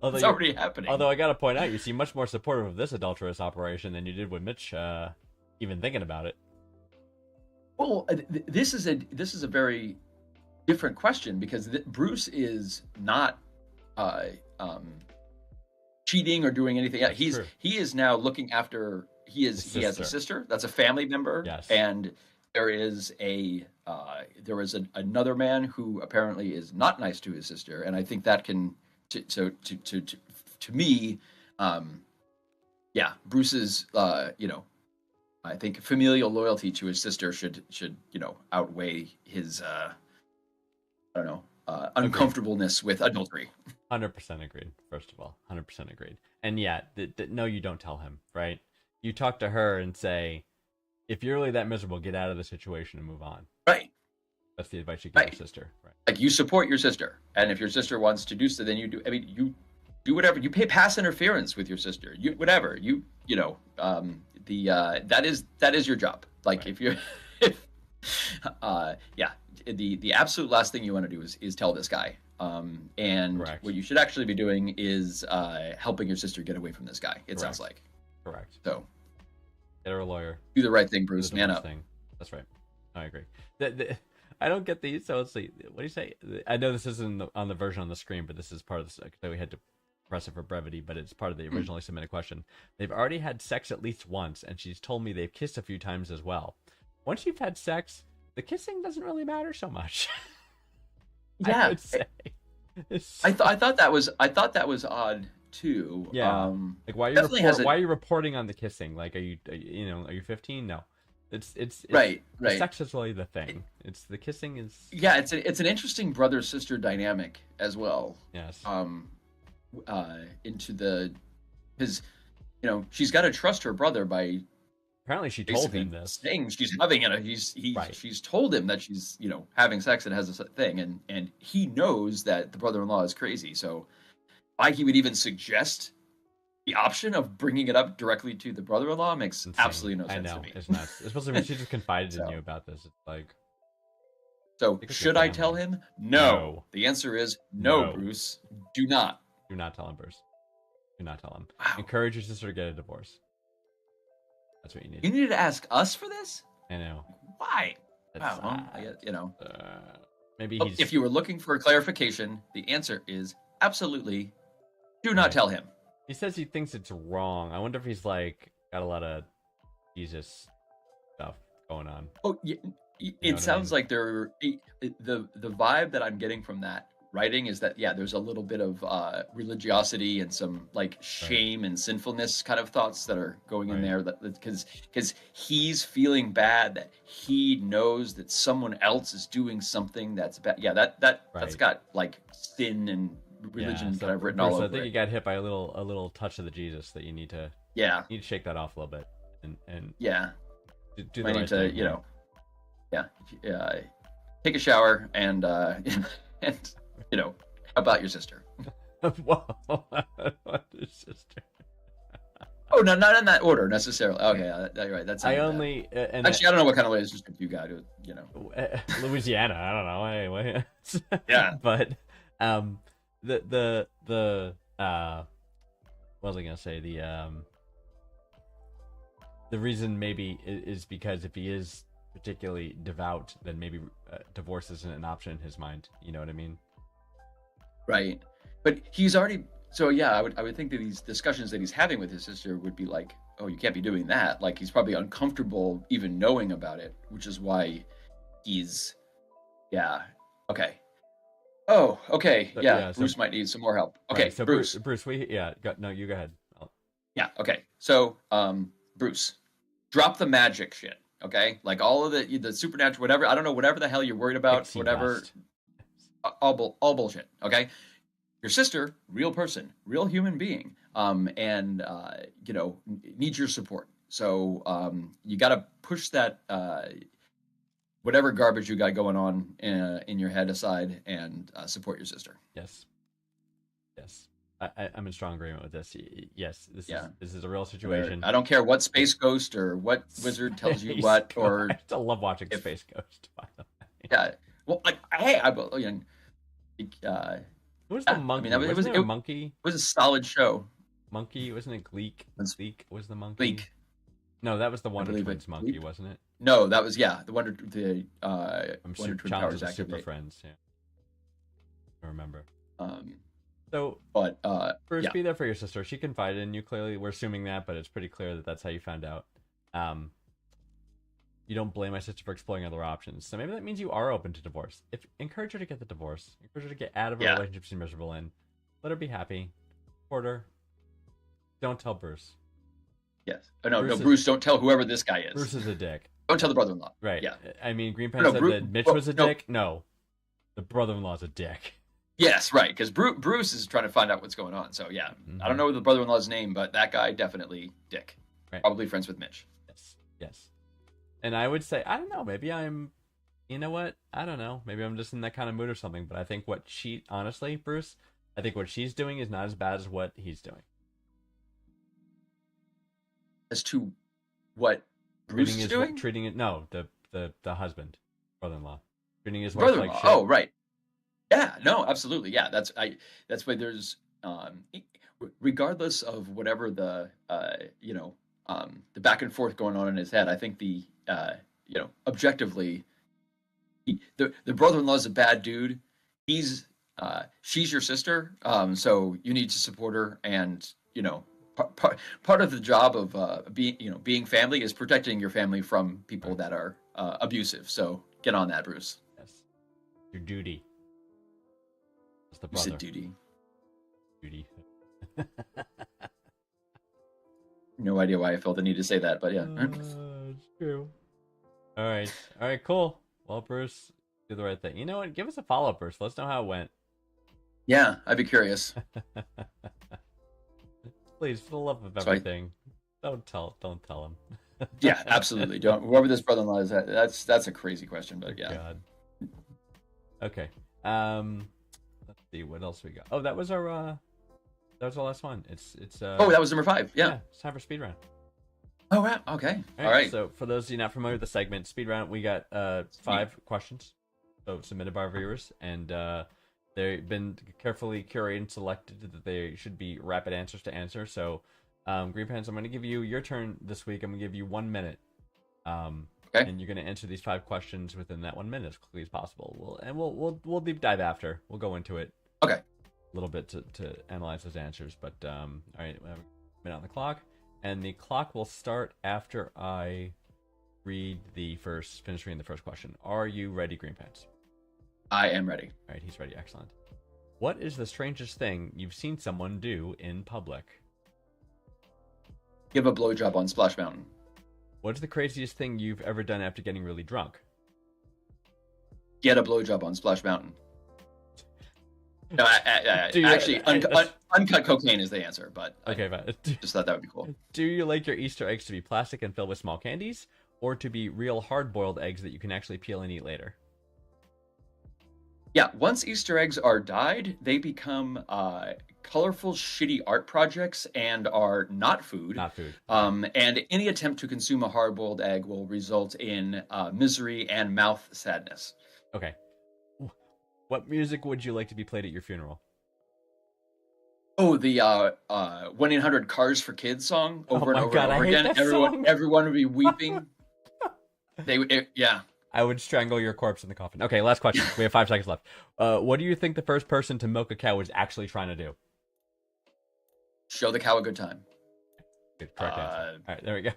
Although It's already happening. Although I gotta point out, you seem much more supportive of this adulterous operation than you did with Mitch even thinking about it. Well, this is a very different question because Bruce is not cheating or doing anything. That's He is now looking after. He has a sister that's a family member. Yes. And there is another man who apparently is not nice to his sister, and I think that can to me, Bruce's I think familial loyalty to his sister should outweigh his uncomfortableness with adultery. 100% agreed. First of all, 100% agreed. And yeah, no, you don't tell him, right? You talk to her and say, if you're really that miserable, get out of the situation and move on. Right. That's the advice you give your sister. Right. Like, you support your sister, and if your sister wants to do so, then you do. I mean, you do whatever. You pay pass interference with your sister. That is your job. Like, right. if you're, the absolute last thing you want to do is tell this guy. And Correct. what you should actually be doing is helping your sister get away from this guy. It sounds like. Correct. So, get her a lawyer. do the right thing, Bruce. Do the Man divorce up. thing. That's right. I agree. I don't get these. So let's see. What do you say? I know this isn't on the version on the screen, but this is part of the. So we had to press it for brevity, but it's part of the originally submitted question. They've already had sex at least once, and she's told me they've kissed a few times as well. Once you've had sex, the kissing doesn't really matter so much. Yeah. I would say. I thought that was odd too. Yeah. Like, why are you reporting on the kissing? Like, are you 15? No. It's right. Sex is really the thing. It's the kissing is. Yeah, it's an interesting brother sister dynamic as well. Yes. Because she's got to trust her brother by. Apparently, she told him this. Saying she's having it. She's told him that she's having sex and has a thing, and he knows that the brother-in-law is crazy. So, why he would even suggest the option of bringing it up directly to the brother-in-law makes absolutely no sense to me. It's nuts. Especially when she just confided in you about this. It's like. So, should I tell him? No. The answer is no, Bruce. Do not. Do not tell him, Bruce. Do not tell him. Wow. Encourage your sister to get a divorce. That's what you need. You needed to ask us for this? I know. Why? That's, Wow, maybe he's. If you were looking for a clarification, the answer is absolutely do not tell him. He says he thinks it's wrong. I wonder if he's like got a lot of Jesus stuff going on. Oh, yeah. It sounds like the vibe that I'm getting from that writing is that there's a little bit of religiosity and some like shame and sinfulness kind of thoughts that are going in there, that because he's feeling bad that he knows that someone else is doing something that's bad. That's got like sin and religion that I've written all over. I think you got hit by a little touch of the Jesus that you need to shake that off a little bit and do the right thing. Take a shower and how about your sister? Whoa, your sister. Oh, no, not in that order necessarily. Okay, you're right. That's actually I don't know what kind of relationship you got. Louisiana. I don't know. Anyway, yeah. But the what was I gonna say? The reason maybe is because if he is particularly devout, then maybe divorce isn't an option in his mind. You know what I mean? Right. But he's already, so yeah, I would think that these discussions that he's having with his sister would be like, oh, you can't be doing that. Like he's probably uncomfortable even knowing about it, which is why he's, yeah. Okay. Oh, okay. So, Yeah, yeah, so- Bruce might need some more help. Okay, Right, so Bruce. Bruce, no, you go ahead. Yeah, okay. So, Bruce, drop the magic shit, okay? Like all of the supernatural, whatever. I don't know, whatever the hell you're worried about, Pixie whatever. dust. All bullshit. Okay, your sister, real person, real human being, and needs your support. So you got to push that whatever garbage you got going on in your head aside and support your sister. Yes. I'm in strong agreement with this. Yes, this Yeah. is a real situation. I don't care what space ghost or what wizard tells you what, or I still love watching if- Space Ghost. By the way. yeah. Well, like hey, Who was the I monkey? mean, it Wasn't was- there a it- monkey? it was a solid show. Monkey, wasn't it Gleek? It's Gleek was the monkey. Bleak. No, that was the Wonder believe Twins it's monkey, Gleek. wasn't it? No, that was the From Wonder Twin Challenge Powers of the Super activate. Friends. Yeah, I remember. Um, So but Bruce, yeah. be there for your sister. She confided in you. Clearly, we're assuming that, but it's pretty clear that that's how you found out. You don't blame my sister for exploring other options, so maybe that means you are open to divorce. Encourage her to get the divorce, encourage her to get out of a Yeah. relationship she's miserable in. Let her be happy. Support her. Don't tell Bruce. Yes. Oh, no, Bruce no, is- Bruce, don't tell whoever this guy is. Bruce is a dick. Don't tell the brother-in-law. Right. Yeah. I mean, Green No, Pants said Bru- that Mitch well, was a no. dick. No, the brother-in-law's a dick. Yes, right. Because Bruce is trying to find out what's going on. So yeah, I don't know the brother-in-law's name, but that guy definitely dick. Right. Probably friends with Mitch. Yes. And I would say, I don't know, maybe you know what? I don't know. Maybe I'm just in that kind of mood or something. But I think honestly, Bruce, I think what she's doing is not as bad as what he's doing. As to what Bruce is doing? Treating it, no, the husband, brother-in-law. Treating his wife Brother-in-law. like shit. Oh, right. Yeah, no, absolutely. Yeah, that's why there's regardless of whatever the the back and forth going on in his head, I think the objectively the brother-in-law is a bad dude. She's your sister, so you need to support her, and part of the job of being family is protecting your family from people that are abusive. So get on that, Bruce. Yes. Your duty. It's the You said brother. duty. No idea why I felt the need to say that, but yeah. It's true. All right, cool. Well, Bruce, do the right thing. You know what? Give us a follow-up, Bruce. Let us know how it went. Yeah, I'd be curious. Please, for the love of So I- everything, don't tell him. Yeah, absolutely. Don't whoever this brother-in-law is. That's a crazy question, but yeah. God. Okay. Let's see what else we got. Oh, that was our last one. It's Oh, that was number 5. Yeah. it's time for speed round. Oh, wow. Okay. All right. So for those of you not familiar with the segment, speed round, we got 5 questions, so submitted by our viewers, and they've been carefully curated and selected that they should be rapid answers to answer. So, Green Pants, I'm going to give you your turn this week. I'm going to give you 1 minute. Okay. And you're going to answer these 5 questions within that 1 minute as quickly as possible. We'll deep dive after. We'll go into it. Okay. A little bit to analyze those answers. But all right, we have a minute on the clock, and the clock will start after I finish reading the first question. Are you ready, Green Pants? I am ready. All right, he's ready. Excellent. What is the strangest thing you've seen someone do in public? Give a blowjob on Splash Mountain. What's the craziest thing you've ever done after getting really drunk? Get a blowjob on Splash Mountain. No, Do you- actually, uncut cocaine is the answer, but Okay, but I just thought that would be cool. do you like your Easter eggs to be plastic and filled with small candies, or to be real hard-boiled eggs that you can actually peel and eat later? Yeah, once Easter eggs are dyed, they become colorful, shitty art projects and are not food. Not food. And any attempt to consume a hard-boiled egg will result in misery and mouth sadness. Okay. What music would you like to be played at your funeral? Oh, the 1-800 Cars for Kids song over Oh and my over God, and over I hate again. that song. Everyone would be weeping. Yeah. I would strangle your corpse in the coffin. Okay, last question. We have 5 seconds left. What do you think the first person to milk a cow was actually trying to do? Show the cow a good time. Good, correct answer. All right, there we go.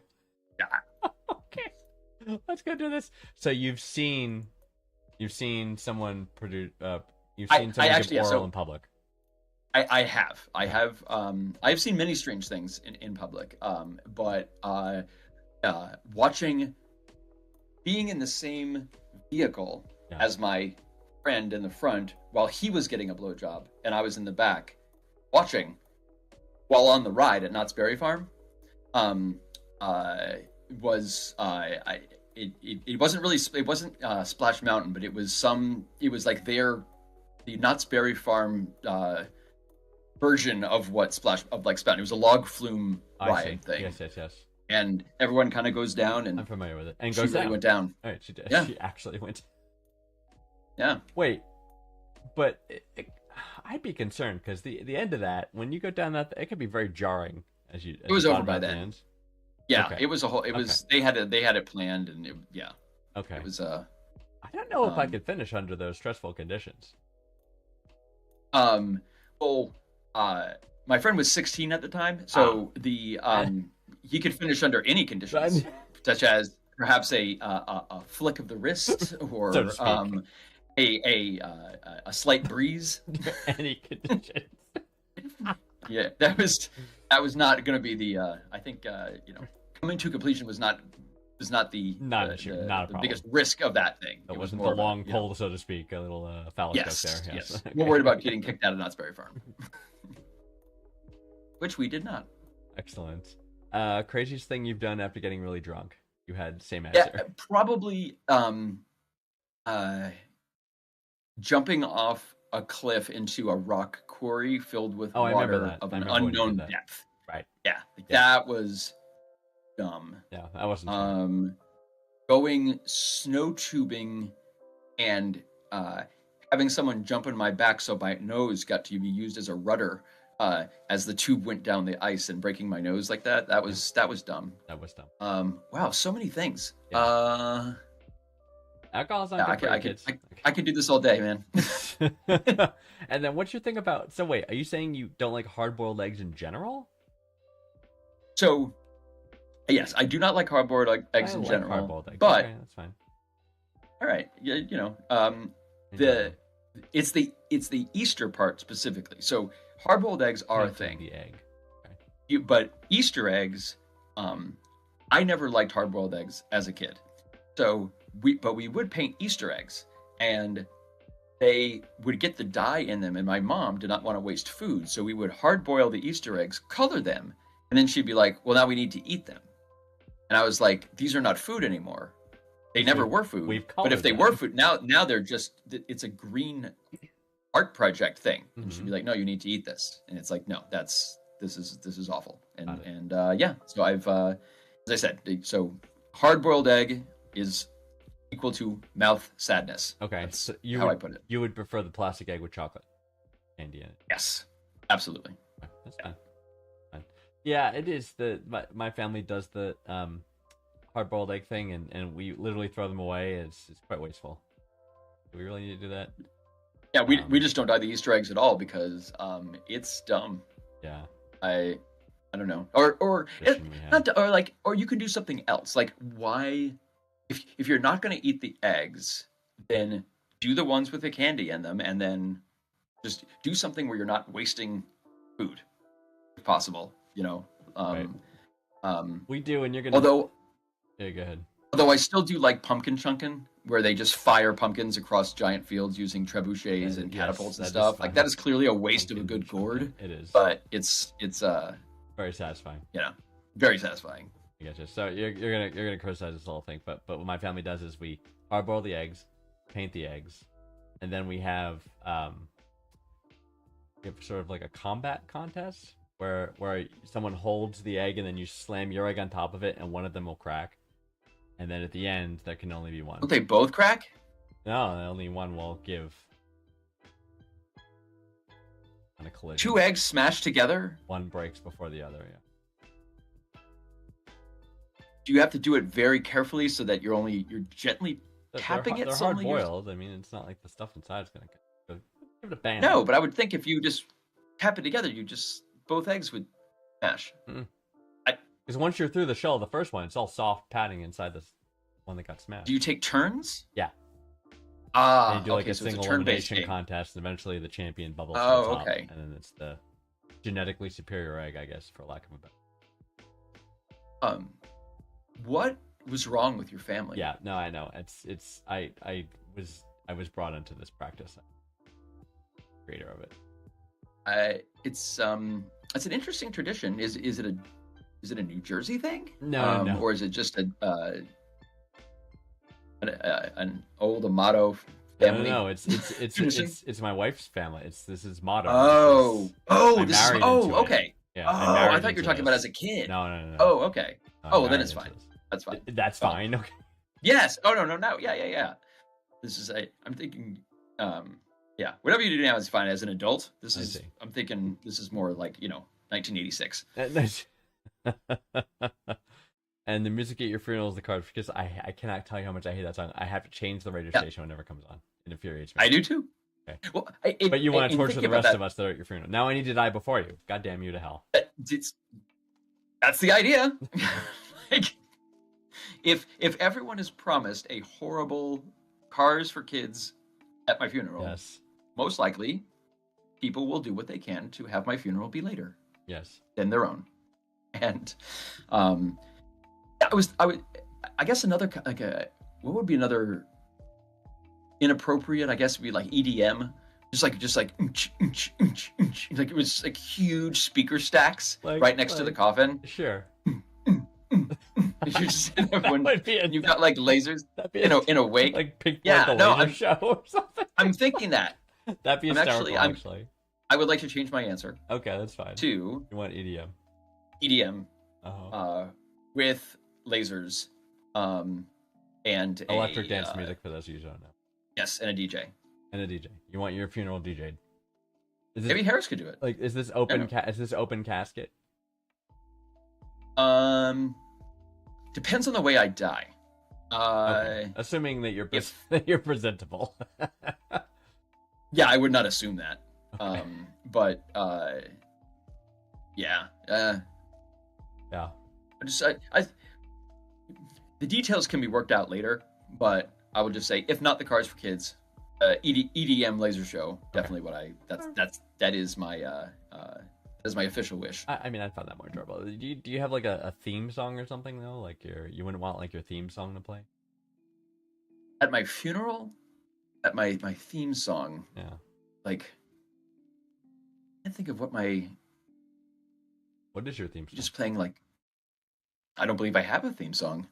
Yeah. Okay, let's go do this. So you've seen someone produce. You've seen someone actually, give yeah, oral so- in public. I have. I've seen many strange things in public. But watching, being in the same vehicle Yeah. as my friend in the front while he was getting a blowjob and I was in the back watching while on the ride at Knott's Berry Farm, was it wasn't really, it wasn't Splash Mountain, but it was like the Knott's Berry Farm version of what Splash Mountain. It was a log flume I ride see. thing, Yes. and everyone kind of goes down, and I'm familiar with it. And she goes really down. went down. All right, she did. Yeah. She actually went. Yeah. Wait, but I'd be concerned because the end of that, when you go down that, it could be very jarring. As you, It was you over thought by about the then. end. Yeah, Okay. it was a whole. It was they had it planned, and yeah, Okay. it was I don't know if I um, could finish under those stressful conditions. well, my friend was 16 at the time, so he could finish under any conditions, such as perhaps a flick of the wrist or So to speak. a slight breeze. Any conditions. Yeah, that was not going to be the. I think coming to completion was not the Not an the, issue, the, not a the problem. biggest risk of that thing. That It was wasn't more the about, long pole, so to speak. A little phallic Yes, joke there. yes. Okay. We're worried about getting kicked out of Knott's Berry Farm, which we did not. Excellent. Craziest thing you've done after getting really drunk? You had same Yeah, answer. probably jumping off a cliff into a rock quarry filled with Oh, I remember water that. of I an remember when you did unknown that. depth. Right. Yeah, Yeah. that was dumb. Yeah, that wasn't. Fun. Going snow tubing and having someone jump in my back so my nose got to be used as a rudder as the tube went down the ice and breaking my nose like that. That was dumb. That was dumb. Wow, so many things. Yeah. Alcohol's not good for you, kids. I could do this all day, man. And then what's your thing about? So wait, are you saying you don't like hard-boiled eggs in general? So, yes, I do not like hard-boiled eggs I in like general. hard-boiled eggs. But Okay, that's fine. all right, yeah, In the general. it's the Easter part specifically. So hard-boiled eggs are a Painting thing. The egg. But Easter eggs, I never liked hard-boiled eggs as a kid. So we would paint Easter eggs, and they would get the dye in them, and my mom did not want to waste food, so we would hard-boil the Easter eggs, color them, and then she'd be like, "Well, now we need to eat them." And I was like, "These are not food anymore. They never were food. we've But if colored they them." were food, now they're just it's a green art project thing." And she'd be like, "No, you need to eat this," and it's like, "No, this is awful." Got it. And yeah, so I've as I said, so hard-boiled egg is equal to mouth sadness. Okay, That's so you how would, I put it. You would prefer the plastic egg with chocolate candy in it. Yes, absolutely. Okay, that's fine. Fine. Yeah, it is my family does the hard-boiled egg thing, and we literally throw them away. It's quite wasteful. Do we really need to do that? Yeah, we just don't dye the Easter eggs at all because it's dumb. Yeah. I don't know. Or Tradition we have. not to, or like or you can do something else. Like why if you're not going to eat the eggs, then do the ones with the candy in them, and then just do something where you're not wasting food, if possible. Right. We do, and you're gonna. Although Yeah, go ahead. I still do like pumpkin chunkin', where they just fire pumpkins across giant fields using trebuchets and Yes, catapults and that is stuff. fun. Like that is clearly a waste of a Pumpkin good gourd, It is. but it's Very satisfying. very satisfying. I gotcha. So you're gonna criticize this whole thing, but what my family does is we hard-boil the eggs, paint the eggs, and then we have sort of like a combat contest where someone holds the egg and then you slam your egg on top of it and one of them will crack, and then at the end there can only be one. Don't they both crack? No, only one will give. On a collision. Two eggs smashed together? One breaks before the other. Yeah. Do you have to do it very carefully so that you're gently They're, tapping it? they're So hard only you're... boiled. I mean, it's not like the stuff inside is gonna go. Give it a bang. No, but I would think if you just tap it together, you just both eggs would mash. Because once you're through the shell of the first one, it's all soft padding inside this one that got smashed. Do you take turns? Yeah. Ah, And you do like okay, a so it's single turn-based elimination game. contest, and eventually the champion bubbles to Oh, the top, okay. and then it's the genetically superior egg, I guess, for lack of a better. What was wrong with your family? Yeah, no, I know. It's I was brought into this practice. Creator of it. It's an interesting tradition. Is it a New Jersey thing? No, no. Or is it just an old Amato family? No, it's my wife's family. This is modern. Okay. Yeah. Oh, I thought you were talking about as a kid. No. Oh, okay. I'm Oh, then married it's into fine. this. That's fine. That's fine. Okay. Yes. Oh, no. Yeah. This is I'm thinking, yeah, whatever you do now is fine as an adult. I'm thinking this is more like, 1986. And the music at your funeral is the card, because I cannot tell you how much I hate that song. I have to change the radio station when it never comes on. It infuriates me. I do too. Okay. Well, but you want to torture the rest of us that are at your funeral. Now I need to die before you. God damn you to hell. That's the idea. Like, if everyone is promised a horrible Cars for Kids at my funeral, Yes. most likely people will do what they can to have my funeral be later Yes. than their own. And I guess another what would be another inappropriate, I guess, would be like EDM. Just like like it was like huge speaker stacks right next to the coffin. Sure. You're just everyone, That might be you've got like lasers in a wake. like Pink Yeah, Floyd, no, the laser show or something. I'm thinking that. That'd be hysterical, I'm- actually. I would like to change my answer Okay, that's fine. to You want EDM? EDM Uh-huh. with lasers and Electric dance music for those of you who don't know. Yes, and a DJ. And a DJ. You want your funeral DJ'd. Is Maybe Harris could do it. like is this open Yeah. is this open casket? Depends on the way I die. Okay. Assuming that you're that you're presentable. Yeah, I would not assume that. Okay. But yeah. Yeah. The details can be worked out later, but I would just say, if not the Cars for Kids, EDM laser show, definitely what that is my official wish. I mean, I found that more enjoyable. Do you have like a theme song or something though? Like you wouldn't want like your theme song to play? At my funeral, at my theme song, Yeah. like, I can't think of what What is your theme song? just playing like. I don't believe I have a theme song.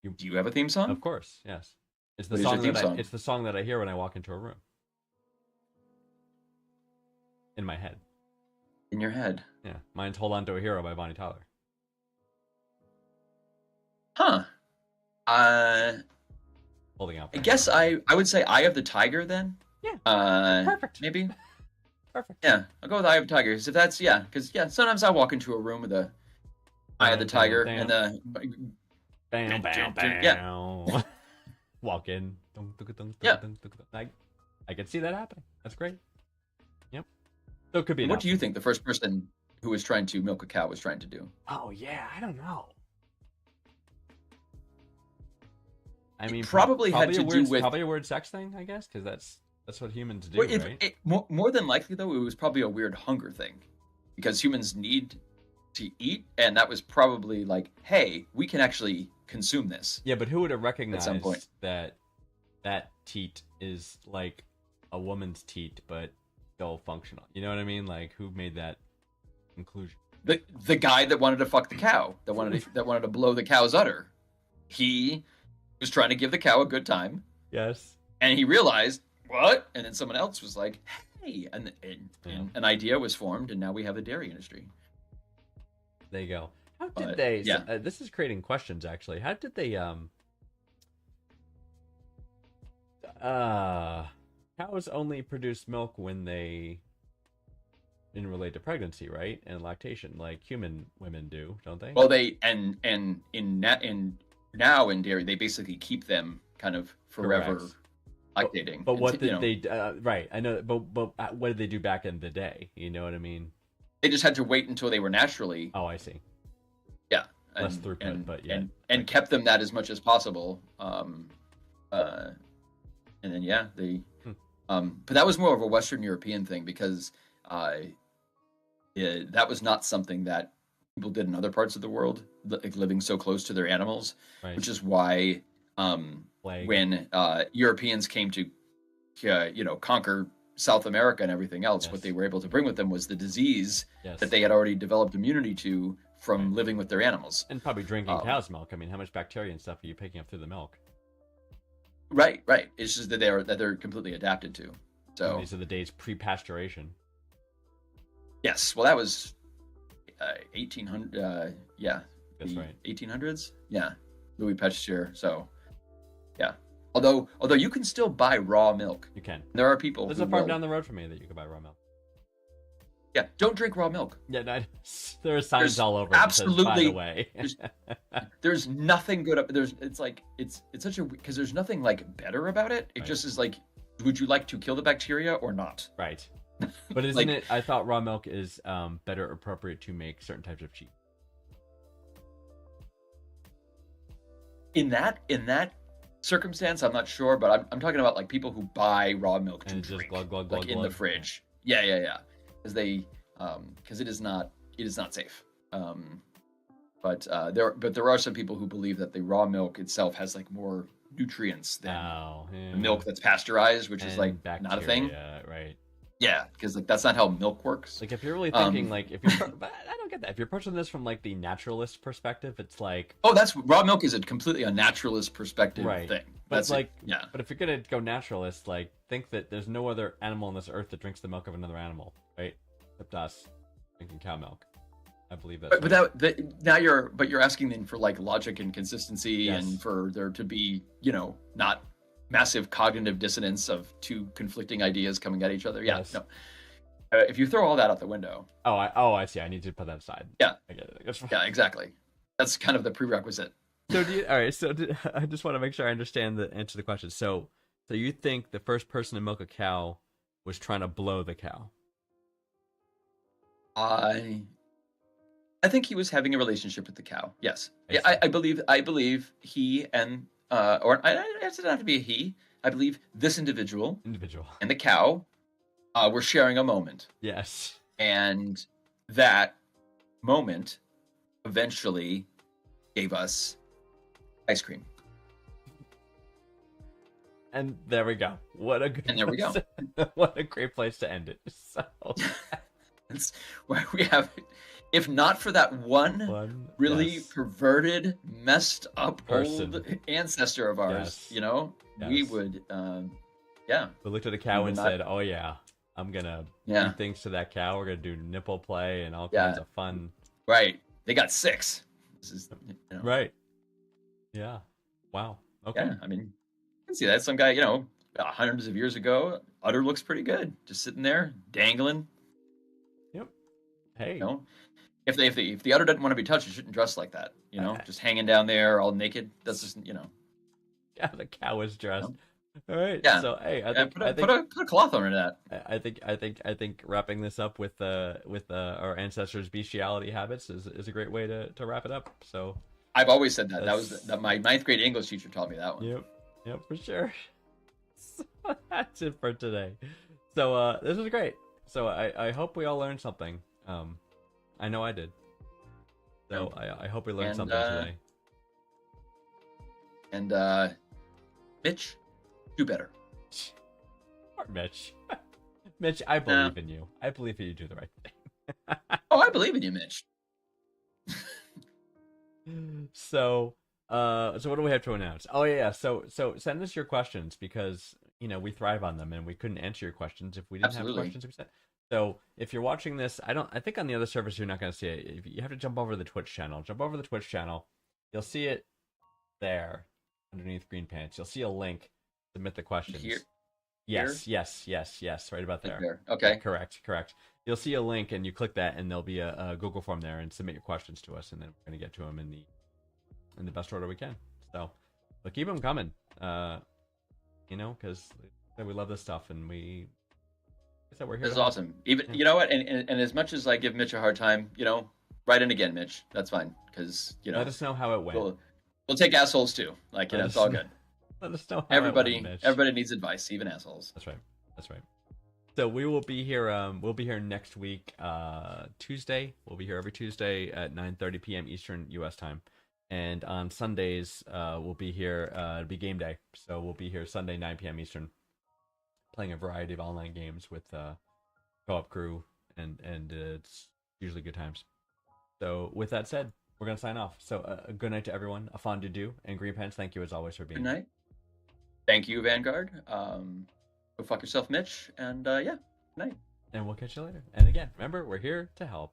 Do you have a theme song? Of course, yes. It's the What is your song theme that song? it's the song that I hear when I walk into a room. In my head. In your head? Yeah. Mine's Hold On to a Hero by Bonnie Tyler. Huh. Holding out. I guess I would say Eye of the Tiger then. Yeah. Perfect. Maybe. Perfect. Yeah, I'll go with Eye of the Tiger. If that's because sometimes I walk into a room with a Eye of the Tiger and the Bam, bam, bam. Yeah. Walk in. Yeah. I can see that happening. That's great. Yep. So it could be. What do you think the first person who was trying to milk a cow was trying to do? Oh yeah, I don't know. I mean, probably had to do with probably a weird sex thing, I guess, because that's what humans do, Well, right? more than likely, though, it was probably a weird hunger thing, because humans need to eat, and that was probably like, hey, we can actually consume this. Yeah, but who would have recognized some point. that teat is like a woman's teat, but still functional? You know what I mean? Like, who made that conclusion? The guy that wanted to fuck the cow, that wanted to blow the cow's udder, he was trying to give the cow a good time, Yes. and he realized what, and then someone else was like, hey, and an idea was formed, and now we have the dairy industry. There you go. How did But, they? yeah. This is creating questions, actually. How did they? Cows only produce milk when they in relate to pregnancy, right? And lactation, like human women do, don't they? Well, they and in now in dairy, they basically keep them kind of forever Correct. lactating. But what You did know, they? Right, I know. But what did they do back in the day? You know what I mean? they just had to wait until they were naturally, Oh, I see. yeah, Less throughput, but yeah. and kept them that as much as possible. Uh, and then yeah, they, Hmm. but that was more of a Western European thing because that was not something that people did in other parts of the world, like living so close to their animals, Right. which is why Plague. when Europeans came to conquer South America and everything else, Yes. what they were able to bring with them was the disease Yes. that they had already developed immunity to from Right. living with their animals. And probably drinking Um, cow's milk. I mean, how much bacteria and stuff are you picking up through the milk? Right. It's just that they're completely adapted to. And So these are the days pre-pasteurization. yes, well that was 1800. Yeah, That's the right. 1800s. Yeah, Louis Pasteur. So yeah, although you can still buy raw milk. You can. There are people There's who a farm will. down the road from me that you can buy raw milk. Yeah, don't drink raw milk. Yeah, no, there are signs There's all over. That says, by absolutely- the way. There's nothing good. It's like it's such a because there's nothing like better about it. It Right. just is like, would you like to kill the bacteria or not? Right. But isn't Like- it? I thought raw milk is better appropriate to make certain types of cheese. In that circumstance, I'm not sure, but I'm talking about like people who buy raw milk to And it's just drink, glug, glug, like glug, in the glug. fridge. Yeah, because because it is not safe. But there are some people who believe that the raw milk itself has like more nutrients than Oh, yeah. the milk that's pasteurized, which is And like not a thing. bacteria, right? Yeah, because like that's not how milk works. Like if you're really thinking Um, like if you're, but I don't get that. If you're approaching this from like the naturalist perspective, it's like, Oh, that's raw milk is a completely a naturalist perspective Right. thing. but That's like, yeah. but if you're gonna go naturalist, like think that there's no other animal on this earth that drinks the milk of another animal, right? Except us drinking cow milk. I believe that's. But right. now you're asking then for like logic and consistency Yes. and for there to be not massive cognitive dissonance of two conflicting ideas coming at each other. Yeah, Yes. no. If you throw all that out the window, I see. I need to put that aside. Yeah. I get it. That's fine. yeah, exactly. That's kind of the prerequisite. So all right. So I just want to make sure I understand the answer to the question. So you think the first person to milk a cow was trying to blow the cow? I think he was having a relationship with the cow. Yes. I Yeah, see. I believe he and or it doesn't have to be a he. I believe this individual Individual. and the cow were sharing a moment. Yes. And that moment eventually gave us ice cream. And there we go. What a good. And there we go. What a great place to end it. So That's why we have, if not for that one really yes. perverted, messed up Person. old ancestor of ours, Yes. we Yes. would, yeah, We looked at a cow We and would said, "Oh yeah, I'm gonna Yeah. do things to that cow. We're gonna do nipple play and all Yeah. kinds of fun." right. They got 6. This is, Right. Yeah. Wow. Okay. yeah. I mean, you can see that some guy, hundreds of years ago, udder looks pretty good, just sitting there dangling. Hey. If the udder doesn't want to be touched, it shouldn't dress like that. Just hanging down there all naked. That's just Yeah, the cow is dressed. All right. Yeah. So hey, I yeah, think put a cloth under that. I think wrapping this up with our ancestors' bestiality habits is a great way to wrap it up. So I've always said that. That's- That my 9th grade English teacher taught me that one. yep, for sure. So that's it for today. So this was great. So I hope we all learned something. I know I did. So I hope we learned And, something today. And Mitch, do better. Poor Mitch. Mitch, I believe in you. I believe you do the right thing. Oh, I believe in you, Mitch. So what do we have to announce? Oh yeah, so send us your questions because we thrive on them and we couldn't answer your questions if we didn't Absolutely. have questions. So if you're watching this, I think on the other service you're not going to see it. If you have to jump over to the Twitch channel. Jump over to the Twitch channel. You'll see it there underneath Green Pants. You'll see a link. Submit the questions. Here? Yes, right about Right there. there. Okay. Correct. you'll see a link and you click that, and there'll be a Google form there, and submit your questions to us, and then we're gonna get to them in the best order we can. So, but keep them coming. Because we love this stuff, and we. Like I said, we're here. This is to help. awesome. Even Yeah. you know what, and as much as I give Mitch a hard time, write in again, Mitch. That's fine, because Let us know how it went. we'll take assholes too. Like Let it's us all know. good. Let us know how Everybody it went, Mitch. everybody needs advice, even assholes. That's right. That's right. So we will be here. We'll be here next week, Tuesday. We'll be here every Tuesday at 9:30 p.m. Eastern U.S. time, and on Sundays we'll be here. It'll be game day, so we'll be here Sunday 9 p.m. Eastern, playing a variety of online games with co-op crew, and it's usually good times. So with that said, we're gonna sign off. So good night to everyone. A fond adieu, and Green Pants, thank you as always for being Good here. night. Thank you, Vanguard. Go fuck yourself, Mitch. And yeah, good night. And we'll catch you later. And again, remember, we're here to help.